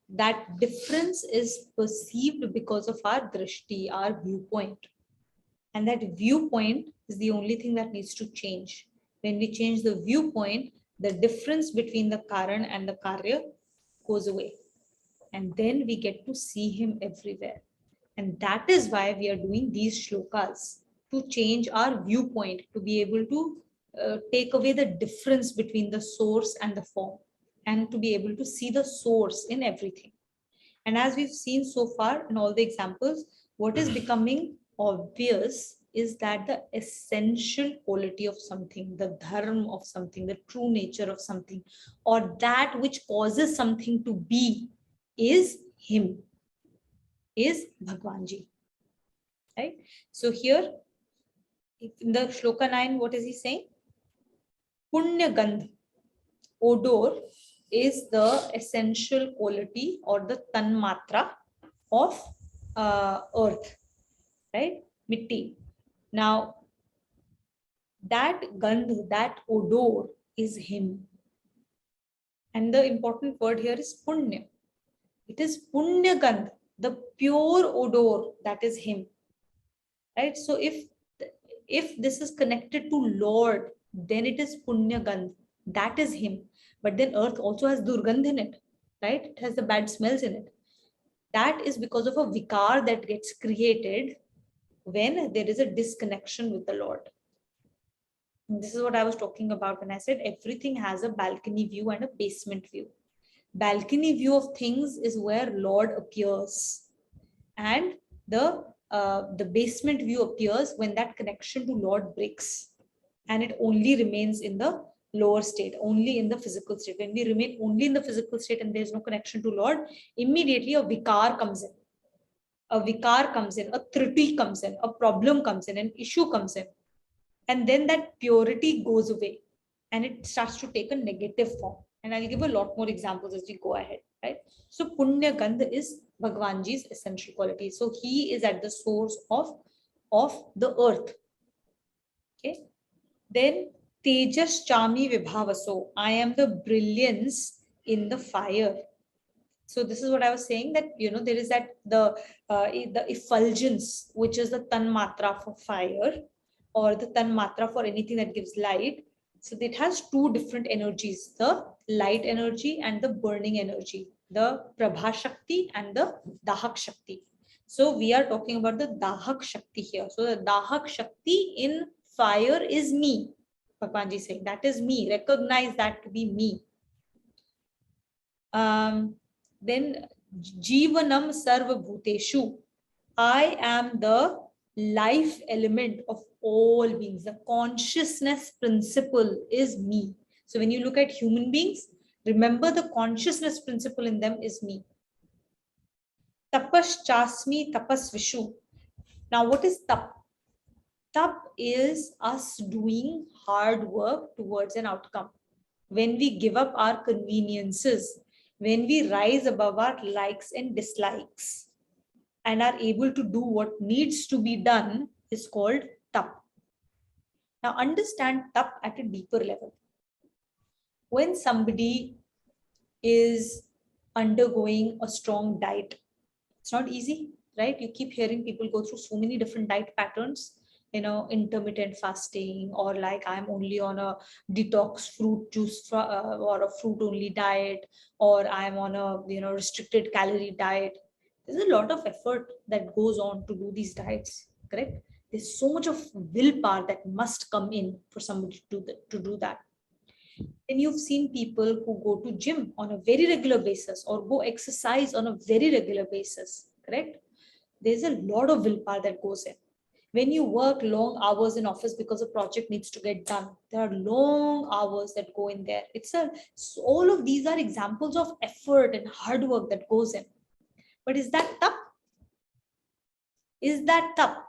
That difference is perceived because of our drishti, our viewpoint. And that viewpoint is the only thing that needs to change. When we change the viewpoint, the difference between the karan and the karya goes away. And then we get to see him everywhere. And that is why we are doing these shlokas, to change our viewpoint, to be able to take away the difference between the source and the form, and to be able to see the source in everything. And as we've seen so far in all the examples, what is becoming obvious is that the essential quality of something, the dharma of something, the true nature of something, or that which causes something to be, is him, is Bhagwanji. Right? So here in the Shloka 9, what is he saying? Punya Gandh, odor, is the essential quality or the tanmatra of earth, right? Mitti. Now, that gandh, that odor is him. And the important word here is punya. It is punya gandh. the pure odor, that is him, right? So if this is connected to Lord, then it is Punya Gandh, that is him. But then earth also has Durgandh in it, right? It has the bad smells in it. That is because of a vikar that gets created when there is a disconnection with the Lord. And this is what I was talking about when I said everything has a balcony view and a basement view. Balcony view of things is where Lord appears, and the basement view appears when that connection to Lord breaks, and it only remains in the lower state, only in the physical state. When we remain only in the physical state and there is no connection to Lord, immediately a vikar comes in. A vikar comes in, a triti comes in, a problem comes in, an issue comes in. And then that purity goes away and it starts to take a negative form. And I'll give a lot more examples as we go ahead, right? So Punya Gandha is Bhagwanji's essential quality. So he is at the source of the earth. Okay. Then Tejas Chami Vibhavaso. I am the brilliance in the fire. So this is what I was saying, that there is that the effulgence, which is the tanmatra for fire, or the tanmatra for anything that gives light. So it has two different energies: the light energy and the burning energy, the Prabha Shakti and the Dahak Shakti. So we are talking about the Dahak Shakti here. So the Dahak Shakti in fire is me. Bhagwanji saying that is me. Recognize that to be me. Then Jivanam Sarva Bhuteshu. I am the life element of all beings. The consciousness principle is me. So when you look at human beings, remember the consciousness principle in them is me. Tapas Chasmi Tapas Vishu. Now what is tap? Tap is us doing hard work towards an outcome. When we give up our conveniences, when we rise above our likes and dislikes and are able to do what needs to be done, is called tap. Now understand tap at a deeper level. When somebody is undergoing a strong diet, it's not easy, right? You keep hearing people go through so many different diet patterns, intermittent fasting, or like I'm only on a detox fruit juice or a fruit only diet, or I'm on a restricted calorie diet. There's a lot of effort that goes on to do these diets, correct? There's so much of willpower that must come in for somebody to do that. Then you've seen people who go to gym on a very regular basis or go exercise on a very regular basis, correct? There's a lot of willpower that goes in. When you work long hours in office because a project needs to get done, there are long hours that go in there. So all of these are examples of effort and hard work that goes in. But is that tap? Is that tap?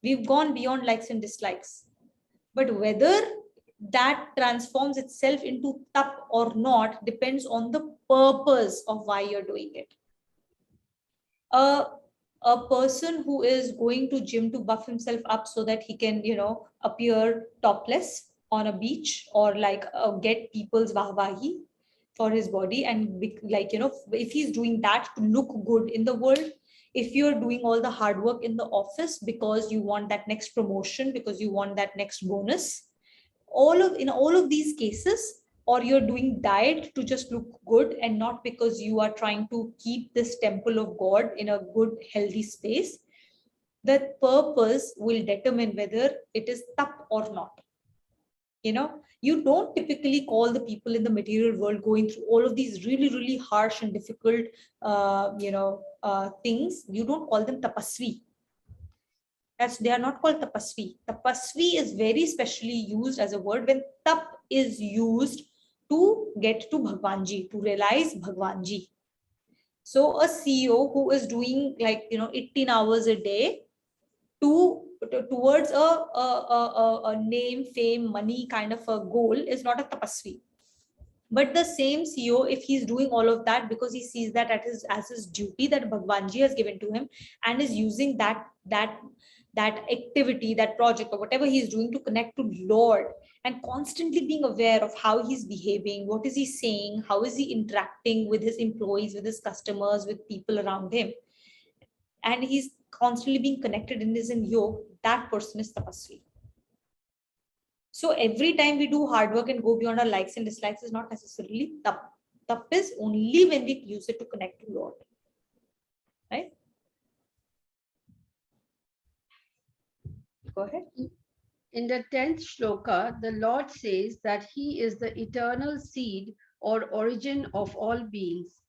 We've gone beyond likes and dislikes. But whether that transforms itself into tap or not depends on the purpose of why you're doing it. A person who is going to gym to buff himself up so that he can, appear topless on a beach, or like get people's vahvahi for his body, and if he's doing that to look good in the world, if you're doing all the hard work in the office because you want that next promotion, because you want that next bonus, in all of these cases, or you're doing diet to just look good and not because you are trying to keep this temple of God in a good, healthy space, that purpose will determine whether it is tap or not. You don't typically call the people in the material world going through all of these really, really harsh and difficult, things. You don't call them tapasvi. They are not called tapasvi. Tapasvi is very specially used as a word when tap is used to get to Bhagwanji, to realize Bhagwanji. So a CEO who is doing 18 hours a day towards a name, fame, money kind of a goal is not a tapasvi. But the same CEO, if he's doing all of that because he sees that as his duty that Bhagwanji has given to him, and is using that activity, that project, or whatever he's doing to connect to Lord, and constantly being aware of how he's behaving, what is he saying, how is he interacting with his employees, with his customers, with people around him, and he's constantly being connected in his yoga, that person is tapasvi. So every time we do hard work and go beyond our likes and dislikes is not necessarily tap. Tap is only when we use it to connect to Lord. Right? Go ahead. In the 10th shloka, the Lord says that he is the eternal seed or origin of all beings.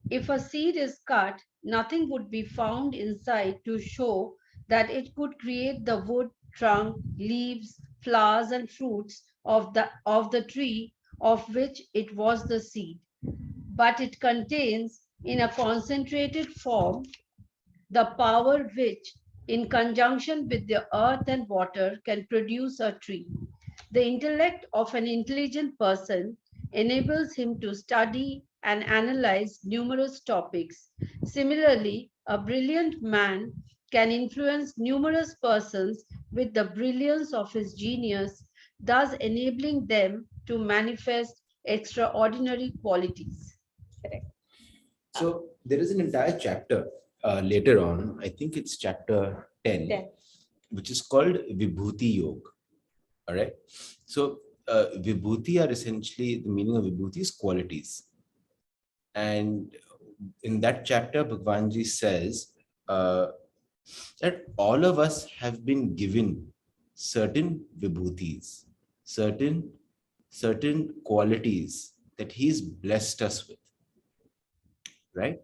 If a seed is cut, nothing would be found inside to show that it could create the wood, trunk, leaves, flowers, and fruits of the tree of which it was the seed. But it contains, in a concentrated form, the power which, in conjunction with the earth and water, can produce a tree. The intellect of an intelligent person enables him to study and analyze numerous topics. Similarly, a brilliant man can influence numerous persons with the brilliance of his genius, thus enabling them to manifest extraordinary qualities. Correct. So there is an entire chapter later on, I think it's chapter 10, 10. which is called Vibhuti Yoga. All right. So Vibhuti are essentially, the meaning of Vibhuti is qualities. And in that chapter, Bhagwanji says that all of us have been given certain Vibhutis, certain qualities that he's blessed us with. Right?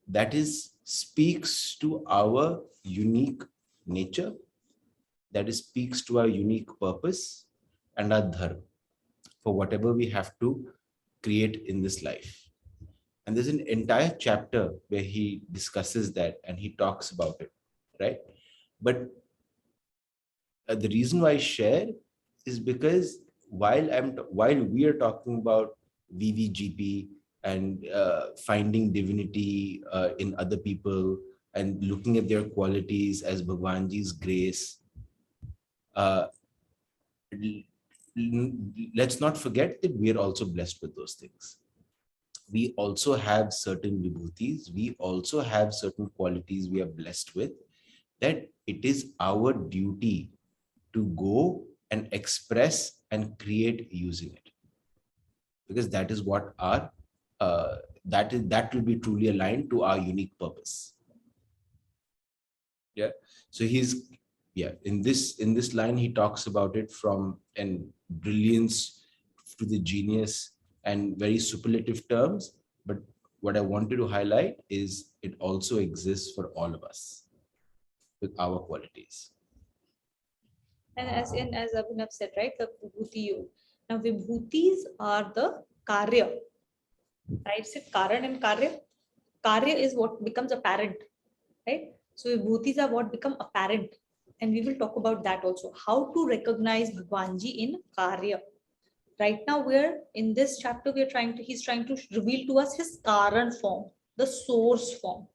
That is speaks to our unique nature, that is speaks to our unique purpose and our dharma for whatever we have to create in this life. And there's an entire chapter where he discusses that and he talks about it, right? But the reason why I share is because while we are talking about VVGP and finding divinity in other people and looking at their qualities as Bhagwanji's grace, let's not forget that we are also blessed with those things. We also have certain vibhutis, we also have certain qualities we are blessed with, that it is our duty to go and express and create using it, because that is what our that will be truly aligned to our unique purpose. Yeah. So he's, yeah, in this line he talks about it from an brilliance to the genius and very superlative terms, but what I wanted to highlight is it also exists for all of us with our qualities. And as Abhinav said, right, the Vibhuti Yoga. Now, Vibhutis are the Karya. Right? So, Karan and Karya. Karya is what becomes apparent. Right? So, Vibhutis are what become apparent. And we will talk about that also. How to recognize Bhagwanji in Karya. Right now, we're in this chapter, he's trying to reveal to us his Karan form, the source form.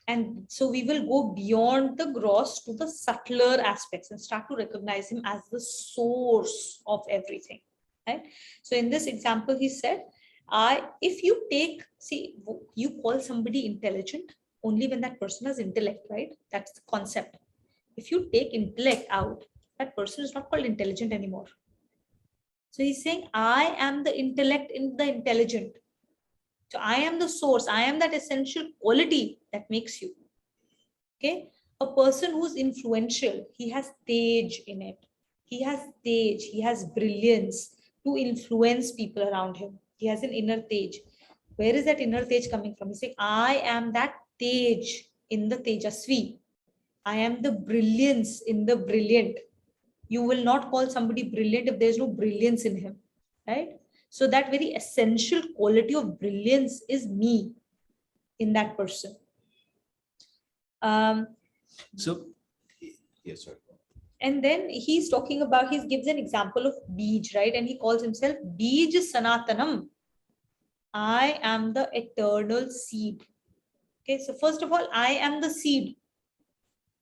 And so we will go beyond the gross to the subtler aspects and start to recognize him as the source of everything. Right? So in this example, he said, if you you call somebody intelligent only when that person has intellect, right? That's the concept. If you take intellect out, that person is not called intelligent anymore. So he's saying, I am the intellect in the intelligent. So I am the source. I am that essential quality that makes you. Okay. A person who's influential, he has stage in it. He has stage. He has brilliance to influence people around him. He has an inner stage. Where is that inner stage coming from? He's saying, I am that stage in the Tejasvi. I am the brilliance in the brilliant. You will not call somebody brilliant if there's no brilliance in him. Right? So that very essential quality of brilliance is me in that person. So, yes, sir. And then he's talking about, he gives an example of Bij, right? And he calls himself Bij Sanatanam. I am the eternal seed. Okay, so first of all, I am the seed.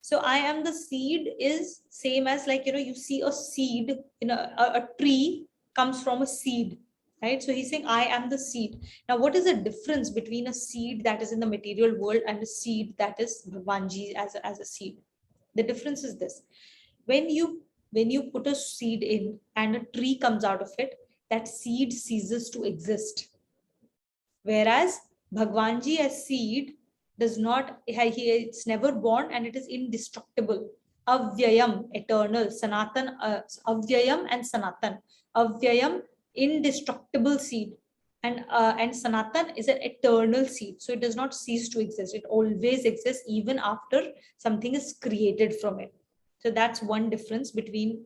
So I am the seed is same as like, you see a seed in a tree comes from a seed, right? So he's saying I am the seed. Now, what is the difference between a seed that is in the material world and a seed that is Bhagwanji as a seed? The difference is this. When you put a seed in and a tree comes out of it, that seed ceases to exist. Whereas Bhagwanji as seed does not, it's never born and it is indestructible. Avyayam, eternal, Sanatan, Avyayam and Sanatan. Avyayam, indestructible seed. And Sanatan is an eternal seed. So it does not cease to exist. It always exists even after something is created from it. So that's one difference between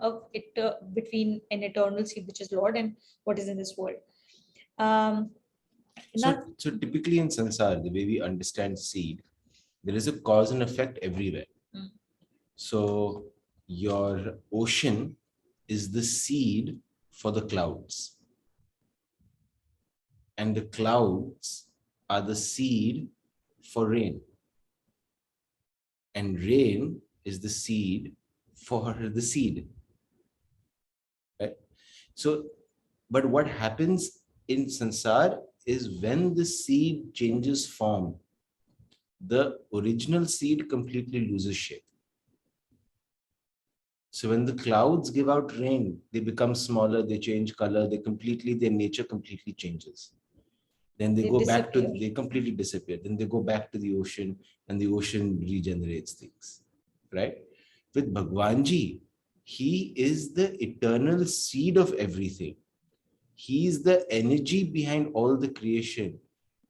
between an eternal seed, which is Lord, and what is in this world. So typically in Sansar, the way we understand seed, there is a cause and effect everywhere. Mm. So your ocean is the seed for the clouds. And the clouds are the seed for rain. And rain is the seed for the seed. Right? So, but what happens in Sansar is when the seed changes form, the original seed completely loses shape. So when the clouds give out rain, they become smaller, they change color, their nature completely changes. Then they go back to, they completely disappear. Then they go back to the ocean and the ocean regenerates things, right? With Bhagwanji, he is the eternal seed of everything. He is the energy behind all the creation,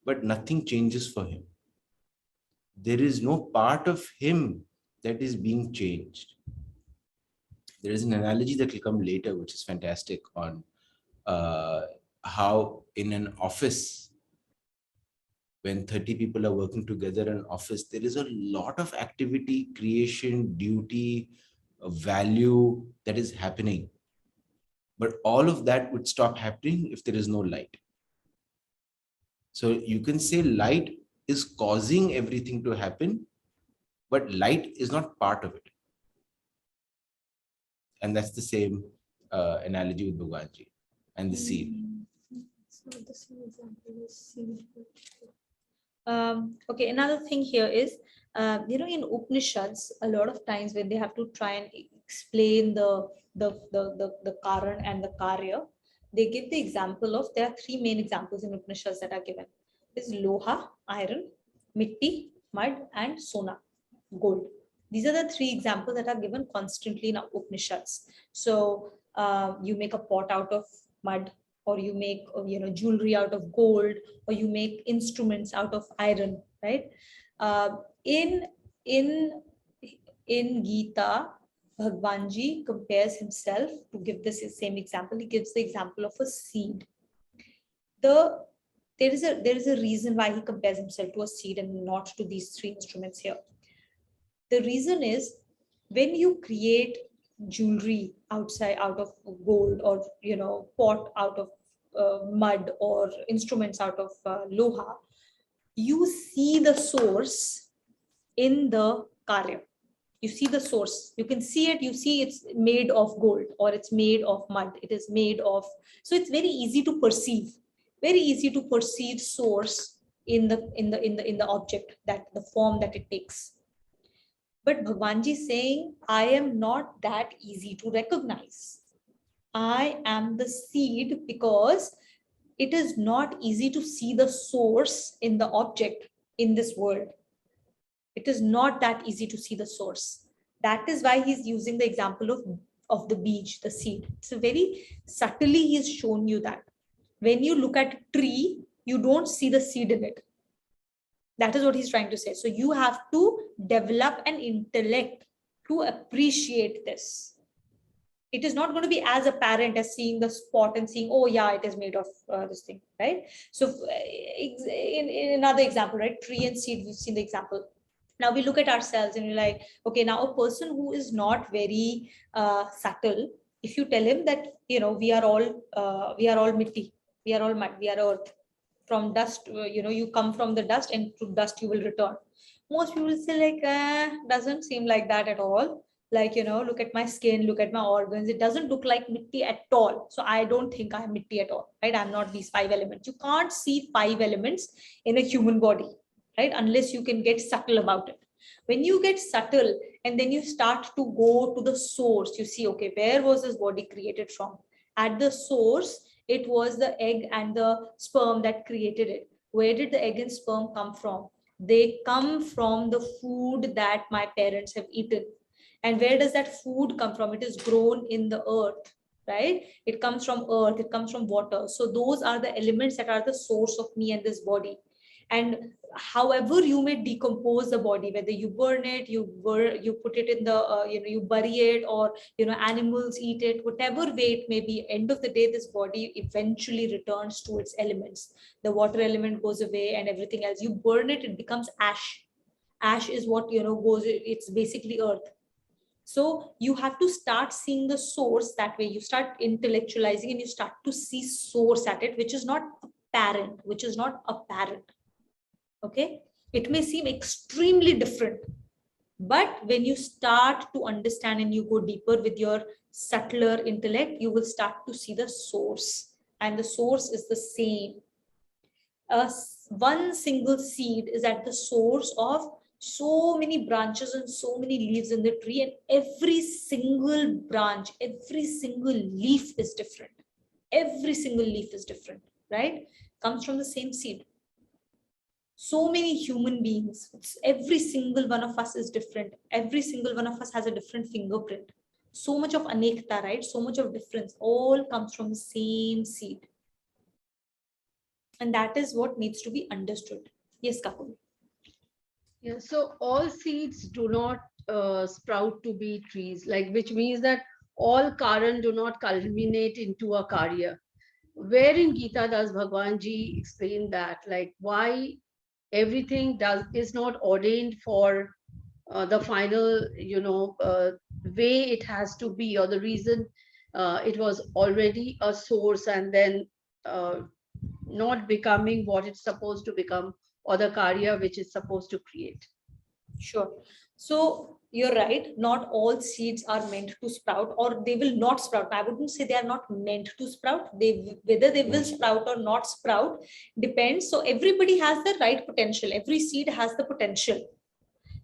but nothing changes for him. There is no part of him that is being changed. There is an analogy that will come later, which is fantastic, on how in an office, when 30 people are working together in an office, there is a lot of activity, creation, duty, value that is happening. But all of that would stop happening if there is no light. So you can say light is causing everything to happen, but light is not part of it. And that's the same analogy with Bhagwanji and the seed. So the same example is seed. Okay, another thing here is, in Upanishads, a lot of times when they have to try and explain the Karan and the Karya, they give the example of, there are three main examples in Upanishads that are given. Is Loha, iron, Mitti, mud, and Sona, gold. These are the three examples that are given constantly in Upanishads. So you make a pot out of mud, or you make jewelry out of gold, or you make instruments out of iron, right? In Gita, Bhagwanji compares himself, to give this same example, he gives the example of a seed. There is a reason why he compares himself to a seed and not to these three instruments here. The reason is, when you create jewelry out of gold, or pot out of mud, or instruments out of loha, you see the source in the karya. You see the source, you can see it, you see it's made of gold, or it's made of mud, it is made of, so it's very easy to perceive source in the object, that the form that it takes. But Bhagwanji is saying, I am not that easy to recognize. I am the seed, because it is not easy to see the source in the object in this world. It is not that easy to see the source. That is why he's using the example of the beach, the seed. It's a very subtly he's shown you that. When you look at a tree, you don't see the seed in it. That is what he's trying to say. So you have to develop an intellect to appreciate this. It is not going to be as apparent as seeing the spot and seeing, oh yeah, it is made of this thing, right? So in another example, right? Tree and seed, we've seen the example. Now we look at ourselves and we're like, okay, now a person who is not very subtle, if you tell him that, we are all mitti, we are all mud, we are earth. From dust, you come from the dust, and to dust you will return. Most people say like, doesn't seem like that at all. Like, look at my skin, look at my organs. It doesn't look like mitti at all. So I don't think I'm mitti at all, right? I'm not these 5 elements. You can't see 5 elements in a human body, right? Unless you can get subtle about it. When you get subtle and then you start to go to the source, you see, okay, where was this body created from? At the source, it was the egg and the sperm that created it. Where did the egg and sperm come from? They come from the food that my parents have eaten. And where does that food come from? It is grown in the earth, right? It comes from earth, it comes from water. So those are the elements that are the source of me and this body. And however you may decompose the body, whether you burn it, you put it in the you bury it, or animals eat it, whatever way it may be, end of the day this body eventually returns to its elements. The water element goes away and everything else, you burn it, it becomes ash. Ash is what goes, it's basically earth. So you have to start seeing the source. That way you start intellectualizing and you start to see source at it, which is not apparent, okay? It may seem extremely different, but when you start to understand and you go deeper with your subtler intellect, you will start to see the source, and the source is the same. One single seed is at the source of so many branches and so many leaves in the tree, and every single branch, every single leaf is different. Every single leaf is different, right? Comes from the same seed. So many human beings, every single one of us is different. Every single one of us has a different fingerprint. So much of anekta, right? So much of difference, all comes from the same seed. And that is what needs to be understood. Yes, Kakul. Yeah, so all seeds do not sprout to be trees, like, which means that all Karan do not culminate into a Karya. Where in Gita does Bhagwan Ji explain that, like, why everything is not ordained for the final, way it has to be, or the reason it was already a source and then not becoming what it's supposed to become, or the Karya which is supposed to create. Sure. So you're right. Not all seeds are meant to sprout, or they will not sprout. I wouldn't say they are not meant to sprout. Whether they will sprout or not sprout depends. So everybody has the right potential. Every seed has the potential.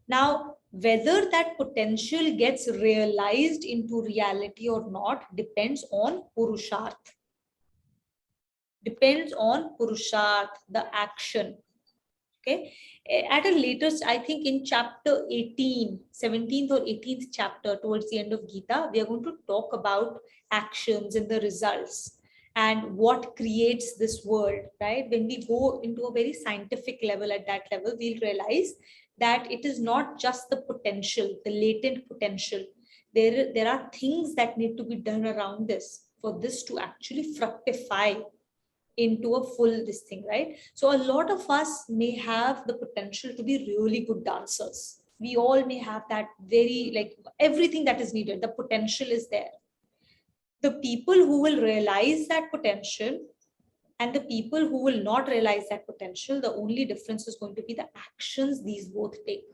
Now, whether that potential gets realized into reality or not depends on Purusharth. Depends on Purusharth, the action. Okay. At a later, I think in chapter 18, 17th or 18th chapter, towards the end of Gita, we are going to talk about actions and the results and what creates this world, right? When we go into a very scientific level, at that level, we'll realize that it is not just the potential, the latent potential. There are things that need to be done around this for this to actually fructify into a full this thing, right? So a lot of us may have the potential to be really good dancers. We all may have that very, like, everything that is needed, the potential is there. The people who will realize that potential and the people who will not realize that potential, the only difference is going to be the actions these both take.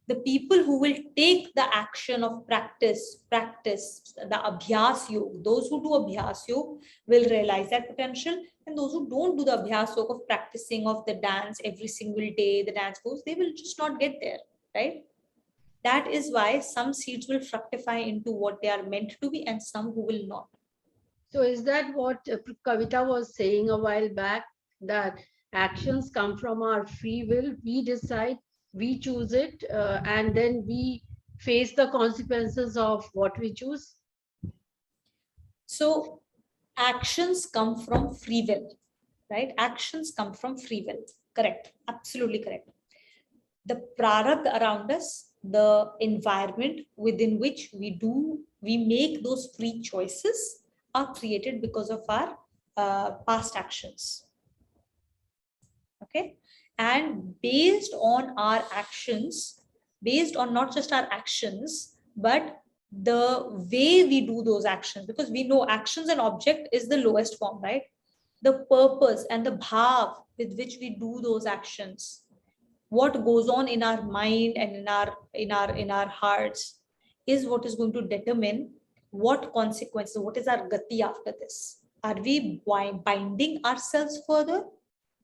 The people who will take the action of practice, the Abhyas Yoga, those who do Abhyas Yoga will realize that potential, and those who don't do the Abhyas Yoga of practicing of the dance every single day, the dance goes, they will just not get there, right? That is why some seeds will fructify into what they are meant to be and some who will not. So is that what Kavita was saying a while back, that actions come from our free will? We decide, we choose it, and then we face the consequences of what we choose. So actions come from free will, right? Actions come from free will. Correct. Absolutely correct. The prarabdha around us, the environment within which we make those free choices are created because of our past actions. Okay. And based on our actions, based on not just our actions, but the way we do those actions, because we know actions and object is the lowest form, right? The purpose and the bhav with which we do those actions what goes on in our mind and in our hearts is what is going to determine what consequences, what is our gati after this. Are we binding ourselves further,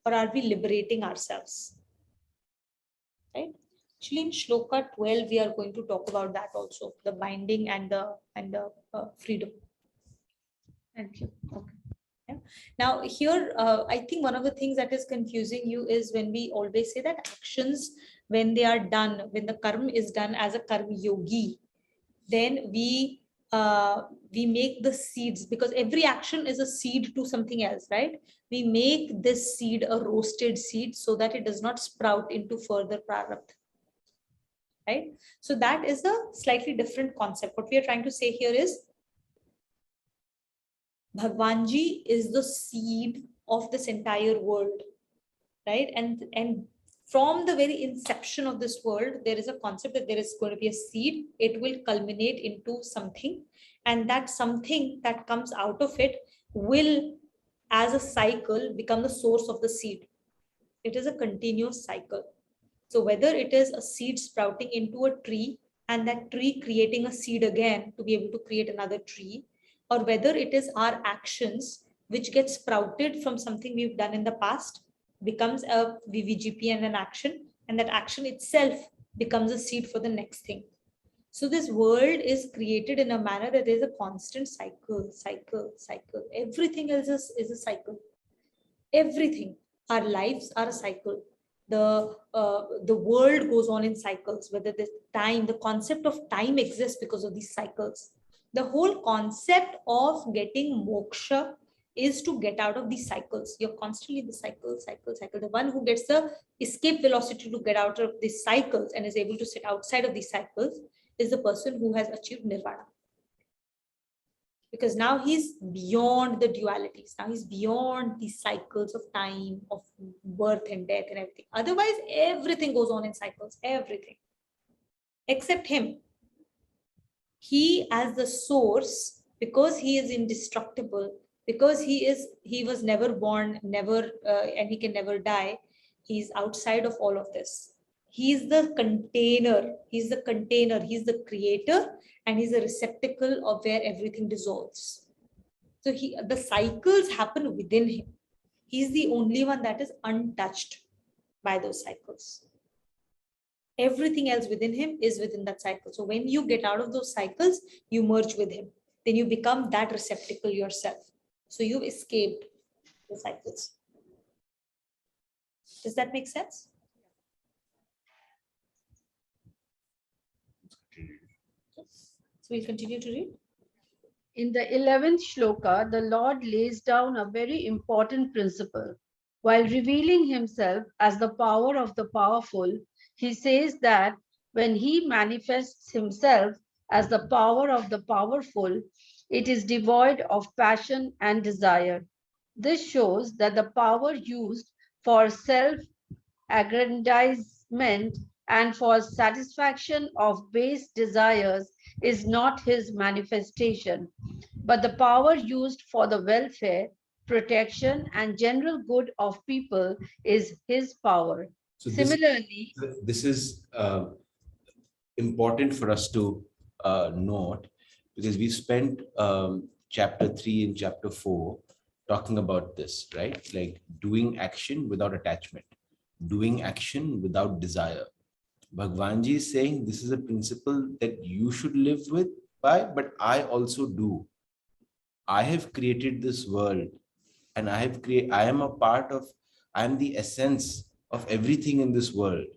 or are we liberating ourselves? Right? Actually, in Shloka 12, we are going to talk about that also, the binding and the freedom. Thank you. Okay. Now, here, I think one of the things that is confusing you is when we always say that actions, when they are done, when the karma is done as a karma yogi, then we make the seeds, because every action is a seed to something else, right? We make this seed a roasted seed so that it does not sprout into further prarabdha. Right? So that is a slightly different concept. What we are trying to say here is Bhagwanji is the seed of this entire world, right? And from the very inception of this world, there is a concept that there is going to be a seed. It will culminate into something, and that something that comes out of it will, as a cycle, become the source of the seed. It is a continuous cycle. So whether it is a seed sprouting into a tree and that tree creating a seed again to be able to create another tree, or whether it is our actions which get sprouted from something we've done in the past, becomes a VVGP and an action, and that action itself becomes a seed for the next thing. So this world is created in a manner that there's a constant cycle. Everything else is a cycle. Everything. Our lives are a cycle. The world goes on in cycles, whether the time, the concept of time exists because of these cycles. The whole concept of getting moksha is to get out of these cycles. You're constantly in the cycle. The one who gets the escape velocity to get out of these cycles and is able to sit outside of these cycles is the person who has achieved nirvana. Because now he's beyond the dualities. Now he's beyond these cycles of time, of birth and death and everything. Otherwise, everything goes on in cycles, everything. Except him. He, as the source, because he is indestructible, because he was never born, never, and he can never die, he's outside of all of this. He's the container, he's the creator, and he's a receptacle of where everything dissolves. So the cycles happen within him. He's the only one that is untouched by those cycles. Everything else within him is within that cycle. So when you get out of those cycles, you merge with him. Then you become that receptacle yourself. So you've escaped the cycles. Does that make sense? So we'll continue to read. In the 11th shloka, the Lord lays down a very important principle. While revealing himself as the power of the powerful, he says that when he manifests himself as the power of the powerful, it is devoid of passion and desire. This shows that the power used for self-aggrandizement and for satisfaction of base desires is not his manifestation, but the power used for the welfare, protection, and general good of people is his power. So Similarly, this is important for us to note, because we spent chapter 3 and chapter 4 talking about this, right? Like doing action without attachment, doing action without desire. Bhagwanji is saying this is a principle that you should live with by, but I also do. I have created this world, and I am a part of, I am the essence of everything in this world,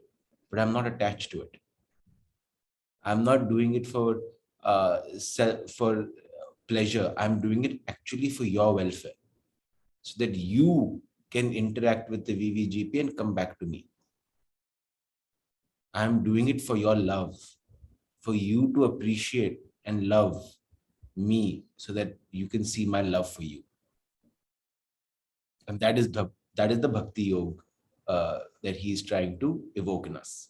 but I'm not attached to it. I'm not doing it for pleasure. I'm doing it actually for your welfare, so that you can interact with the VVGP and come back to me. I'm doing it for your love, for you to appreciate and love me, so that you can see my love for you. And that is the bhakti yoga that he is trying to evoke in us.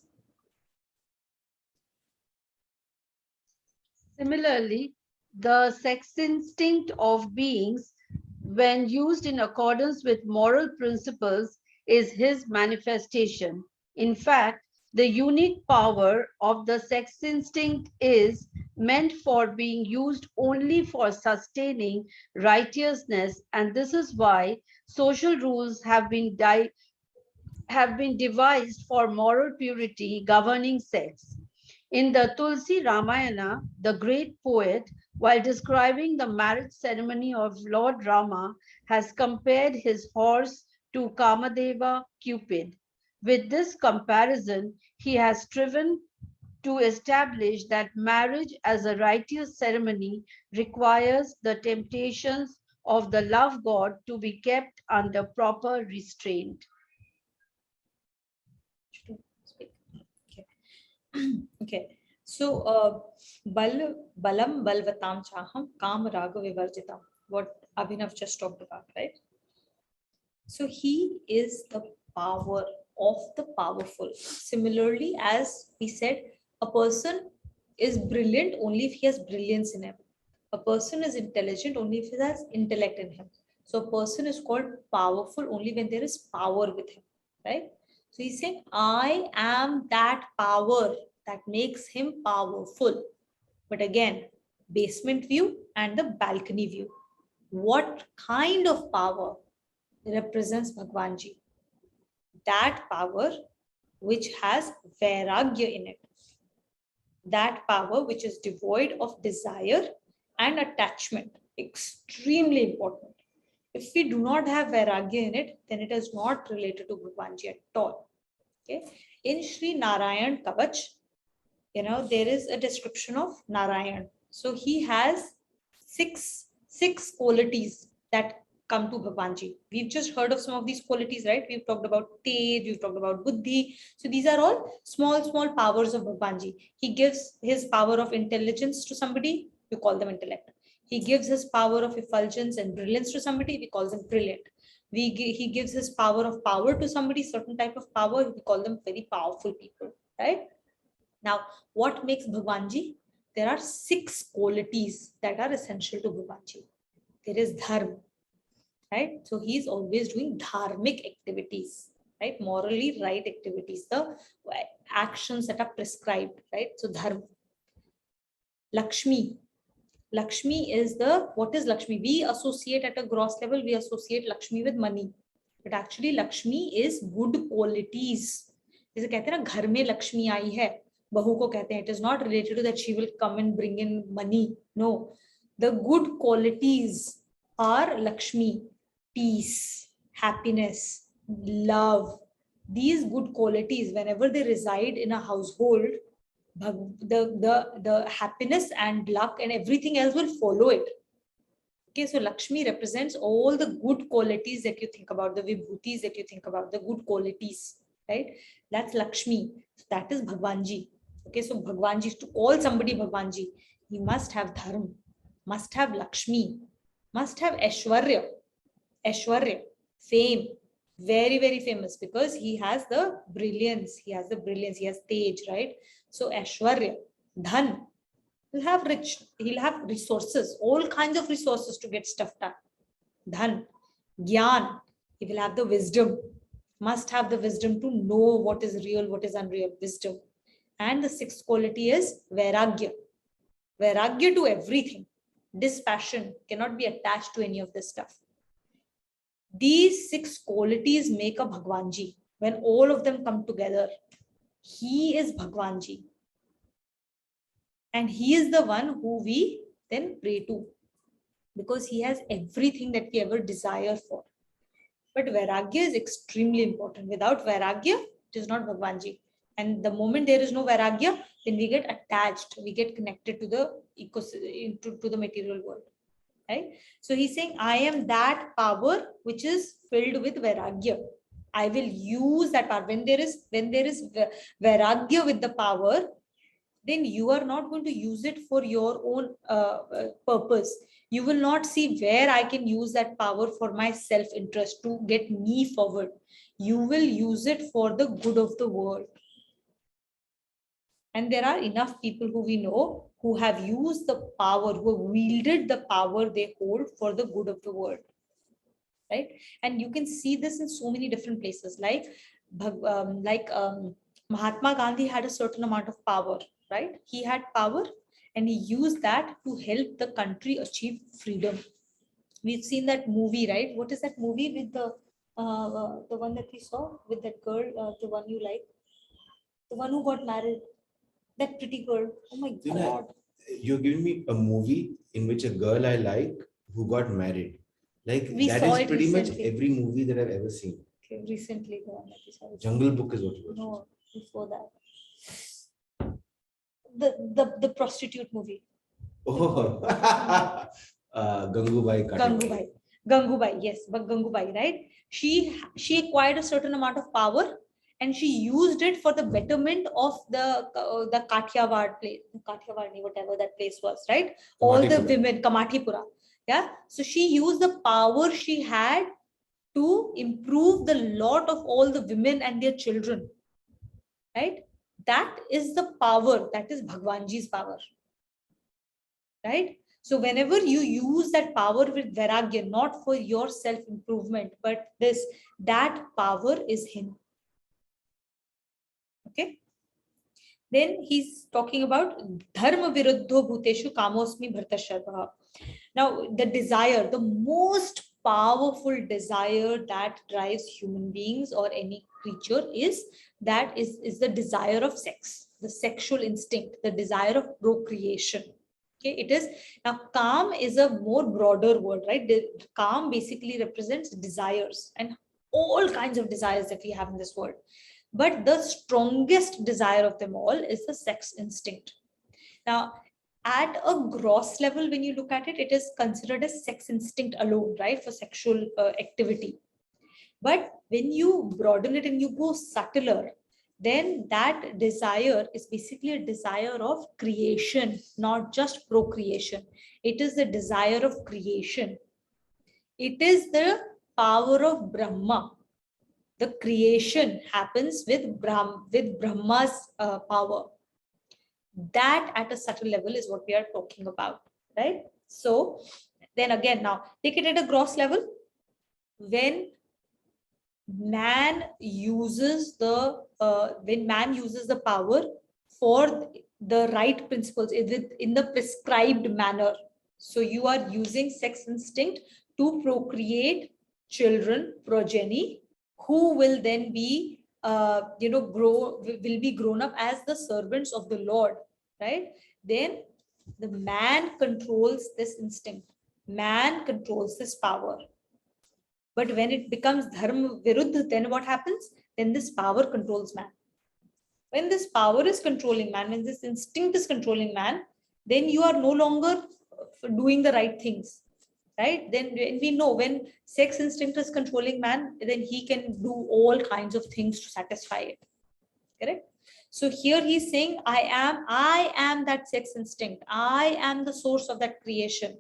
Similarly, the sex instinct of beings, when used in accordance with moral principles, is his manifestation. In fact, the unique power of the sex instinct is meant for being used only for sustaining righteousness, and this is why social rules have been devised for moral purity governing sex. In the Tulsi Ramayana, the great poet, while describing the marriage ceremony of Lord Rama, has compared his horse to Kamadeva Cupid. With this comparison, he has striven to establish that marriage as a righteous ceremony requires the temptations of the love god to be kept under proper restraint. Okay. So, balam balvatam chaham kam raga vivarjitam. What Abhinav just talked about, right? So he is the power of the powerful. Similarly, as we said, a person is brilliant only if he has brilliance in him. A person is intelligent only if he has intellect in him. So a person is called powerful only when there is power with him, right? So he's saying, I am that power that makes him powerful. But again, basement view and the balcony view. What kind of power represents Bhagwanji? That power which has vairagya in it. That power which is devoid of desire and attachment. Extremely important. If we do not have vairagya in it, then it is not related to Bhagwanji at all. Okay. In Sri Narayan Kavach, there is a description of Narayan. So he has six qualities that come to Bhagwanji. We've just heard of some of these qualities, right? We've talked about Tej, we've talked about Buddhi. So these are all small powers of Bhagwanji. He gives his power of intelligence to somebody, we call them intellect. He gives his power of effulgence and brilliance to somebody, we call them brilliant. He gives his power of power to somebody, certain type of power, we call them very powerful people, right? Now, what makes Bhagwanji? There are 6 qualities that are essential to Bhagwanji. There is dharma, right? So he's always doing dharmic activities, right? Morally right activities, the actions that are prescribed, right? So dharma. Lakshmi. Lakshmi is what is Lakshmi? We associate at a gross level, we associate Lakshmi with money. But actually Lakshmi is good qualities. जैसे कहते हैं ना घर में लक्ष्मी आई है, बहू को कहते हैं, it is not related to that she will come and bring in money. No, the good qualities are Lakshmi, peace, happiness, love. These good qualities, whenever they reside in a household, the happiness and luck and everything else will follow it. Okay, so Lakshmi represents all the good qualities that you think about, the vibhutis that you think about, the good qualities, right? That's Lakshmi. So that is Bhagwanji. Okay, so Bhagwanji, to call somebody Bhagwanji, he must have dharma, must have Lakshmi, must have Aishwarya, fame, very famous, because he has the brilliance, he has Tej, right? So Aishwarya, Dhan, he'll have resources, all kinds of resources to get stuff done. Dhan, Gyan, he will have the wisdom, must have the wisdom to know what is real, what is unreal, wisdom. And the 6th quality is Vairagya. Vairagya to everything. Dispassion, cannot be attached to any of this stuff. These 6 qualities make a Bhagwanji. When all of them come together, he is Bhagwanji. And he is the one who we then pray to, because he has everything that we ever desire for. But Vairagya is extremely important. Without Vairagya, it is not Bhagwanji. And the moment there is no Vairagya, then we get attached, we get connected to the ecosystem, to the material world. Right? So he's saying, I am that power which is filled with Vairagya. I will use that power. When there is Vairagya with the power, then you are not going to use it for your own purpose. You will not see where I can use that power for my self-interest to get me forward. You will use it for the good of the world. And there are enough people who we know who have used the power, who have wielded the power they hold for the good of the world. Right? And you can see this in so many different places. Like Mahatma Gandhi had a certain amount of power, right? He had power and he used that to help the country achieve freedom. We've seen that movie, right? What is that movie with the one that we saw with that girl, the one you like, the one who got married, that pretty girl. Oh my You know, God. you're giving me a movie in which a girl I like who got married. Like We that saw is it pretty much recently. every movie that I've ever seen. Okay, recently the one that we saw. Jungle Book is what you were. No, before that. The prostitute movie. Oh, Gangubai Katibari. Gangubai. Gangubai, yes, but Gangubai, right? She acquired a certain amount of power and she used it for the betterment of the Kathiawar place, Kathiawar, whatever that place was, right? All the Kamathipura. women, Kamathipura. Yeah. So she used the power she had to improve the lot of all the women and their children. Right? That is the power, that is Bhagwanji's power. Right? So whenever you use that power with vairagya, not for your self-improvement, but that power is him. Okay. Then he's talking about dharma viruddho bhuteshu kamosmi bhartasharva. Now, the desire, the most powerful desire that drives human beings or any creature is the desire of sex, the sexual instinct, the desire of procreation. Okay, it is now Kam is a more broader word, right? The Kam basically represents desires and all kinds of desires that we have in this world. But the strongest desire of them all is the sex instinct. Now, at a gross level, when you look at it, it is considered as sex instinct alone, right? For sexual activity. But when you broaden it and you go subtler, then that desire is basically a desire of creation, not just procreation. It is the desire of creation. It is the power of Brahma. The creation happens with Brahma's power. That at a subtle level is what we are talking about, right? So then again, now take it at a gross level. When man uses the power for the right principles in the prescribed manner, so you are using sex instinct to procreate children, progeny, who will then be will be grown up as the servants of the Lord, right? Then the man controls this instinct, man controls this power. But when it becomes dharma viruddha, then what happens? Then this power controls man. When this power is controlling man, when this instinct is controlling man, then you are no longer doing the right things, right? Then we know when sex instinct is controlling man, then he can do all kinds of things to satisfy it. Correct? So here he's saying, I am that sex instinct. I am the source of that creation.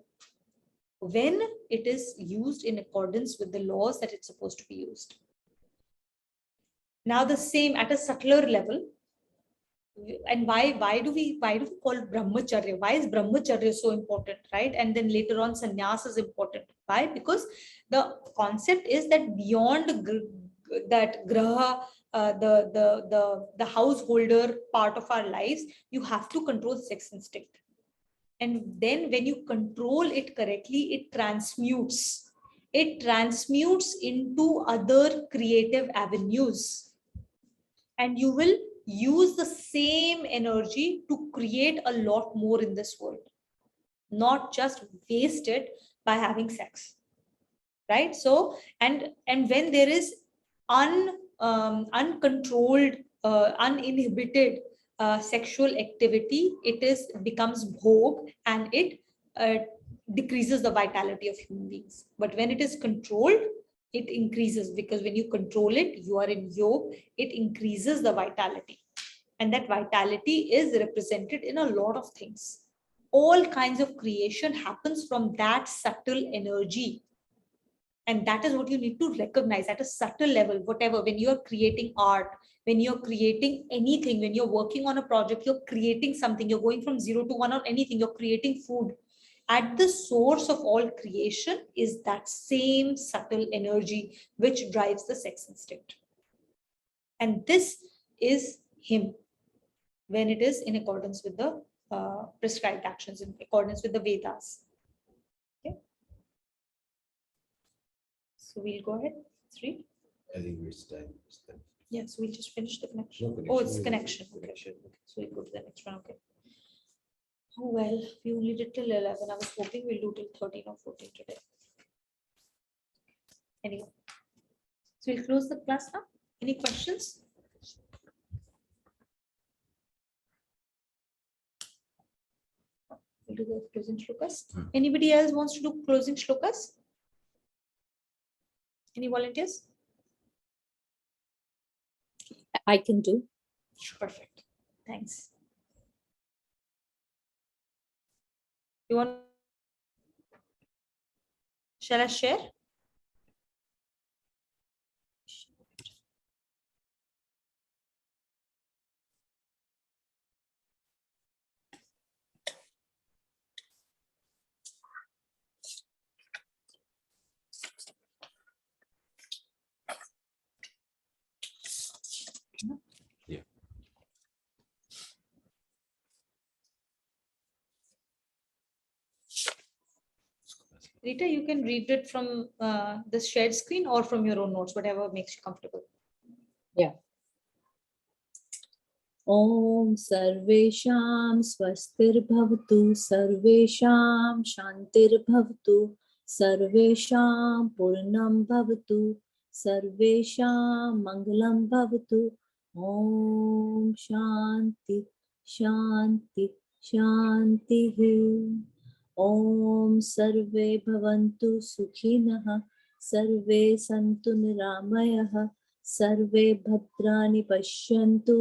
When it is used in accordance with the laws that it's supposed to be used. Now the same at a subtler level. And why do we call it brahmacharya? Why is brahmacharya so important, right? And then later on sannyas is important. Why? Because the concept is that beyond that graha, the householder part of our lives, you have to control sex instinct. And then when you control it correctly, it transmutes into other creative avenues. And you will use the same energy to create a lot more in this world, not just waste it by having sex, right? So, and when there is uncontrolled, uninhibited sexual activity, becomes bhog, and it decreases the vitality of human beings. But when it is controlled, it increases, because when you control it, you are in yoga, it increases the vitality. And that vitality is represented in a lot of things. All kinds of creation happens from that subtle energy. And that is what you need to recognize at a subtle level. Whatever, when you're creating art, when you're creating anything, when you're working on a project, you're creating something, you're going from 0 to 1 or anything, you're creating food. At the source of all creation is that same subtle energy which drives the sex instinct. And this is him when it is in accordance with the prescribed actions, in accordance with the Vedas. Okay. So we'll go ahead. 3. I think it's time. Yes, we'll just finish the connection. No Oh, it's connection. connection. Okay. So we'll go to the next one. Okay. Oh, well, we only did till 11. I was hoping we'll do till 13 or 14 today. Anyway, so we'll close the class now. Any questions? We'll do the closing shlokas. Anybody else wants to do closing shlokas? Any volunteers? I can do. Perfect. Thanks. You want? Shall I share? Yeah. Rita, you can read it from the shared screen or from your own notes, whatever makes you comfortable. ॐ सर्वेषां स्वस्तिर्भवतु सर्वेषां शान्तिर्भवतु सर्वेषां पूर्णं भवतु सर्वेषां मङ्गलं भवतु ॐ शान्ति शान्ति शान्तिः ॐ सर्वे भवन्तु सुखिनः सर्वे सन्तु निरामयः सर्वे भद्राणि पश्यन्तु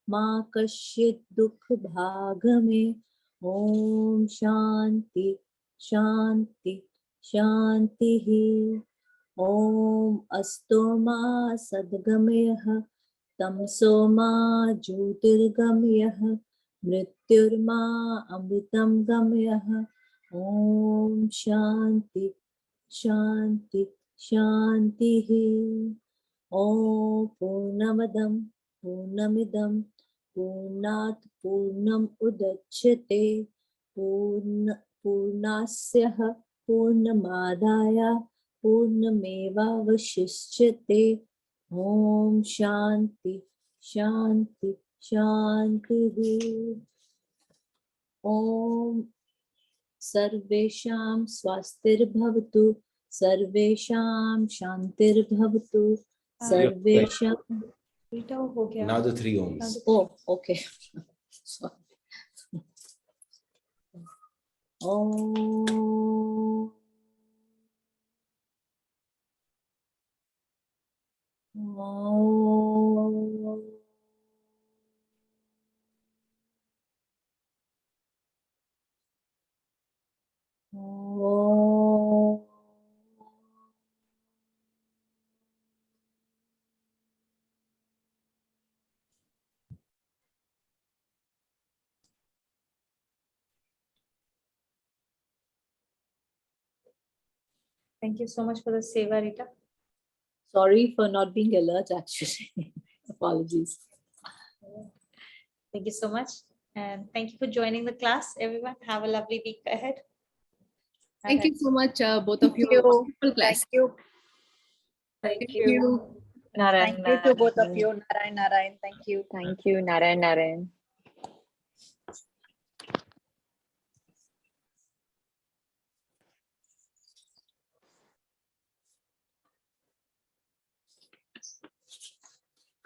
मा कश्चित् दुःख भागमे ॐ शान्ति शान्ति शान्तिः ॐ अस्तो मा सद्गमयः तमसो मा ज्योतिर्गमयः मृत्युर्मा अमृतं गमयः ॐ शान्ति शान्ति शान्तिः ॐ पूर्णमदं पूर्णमिदं पूर्णात् पूर्णम् उदच्यते पूर्णस्य पूर्णमादाय पूर्णमेवावशिष्यते ॐ शान्ति शान्ति शान्तिः ॐ सर्वेषां स्वास्तिर्भवतु सर्वेषां शान्तिर्भवतु सर्वेषां Rita, हो गया. Now the 3 ohms. Oh, okay. Sorry. Oh. Oh. Oh. Thank you so much for the seva, Rita. Sorry for not being alert, actually. Apologies. Thank you so much. And thank you for joining the class, everyone. Have a lovely week ahead. Thank you so much, both of you. you. Wonderful class. Thank you. Thank you. Thank you to both of you. Narayan, Narayan. Thank you. Thank you, Narayan, Narayan.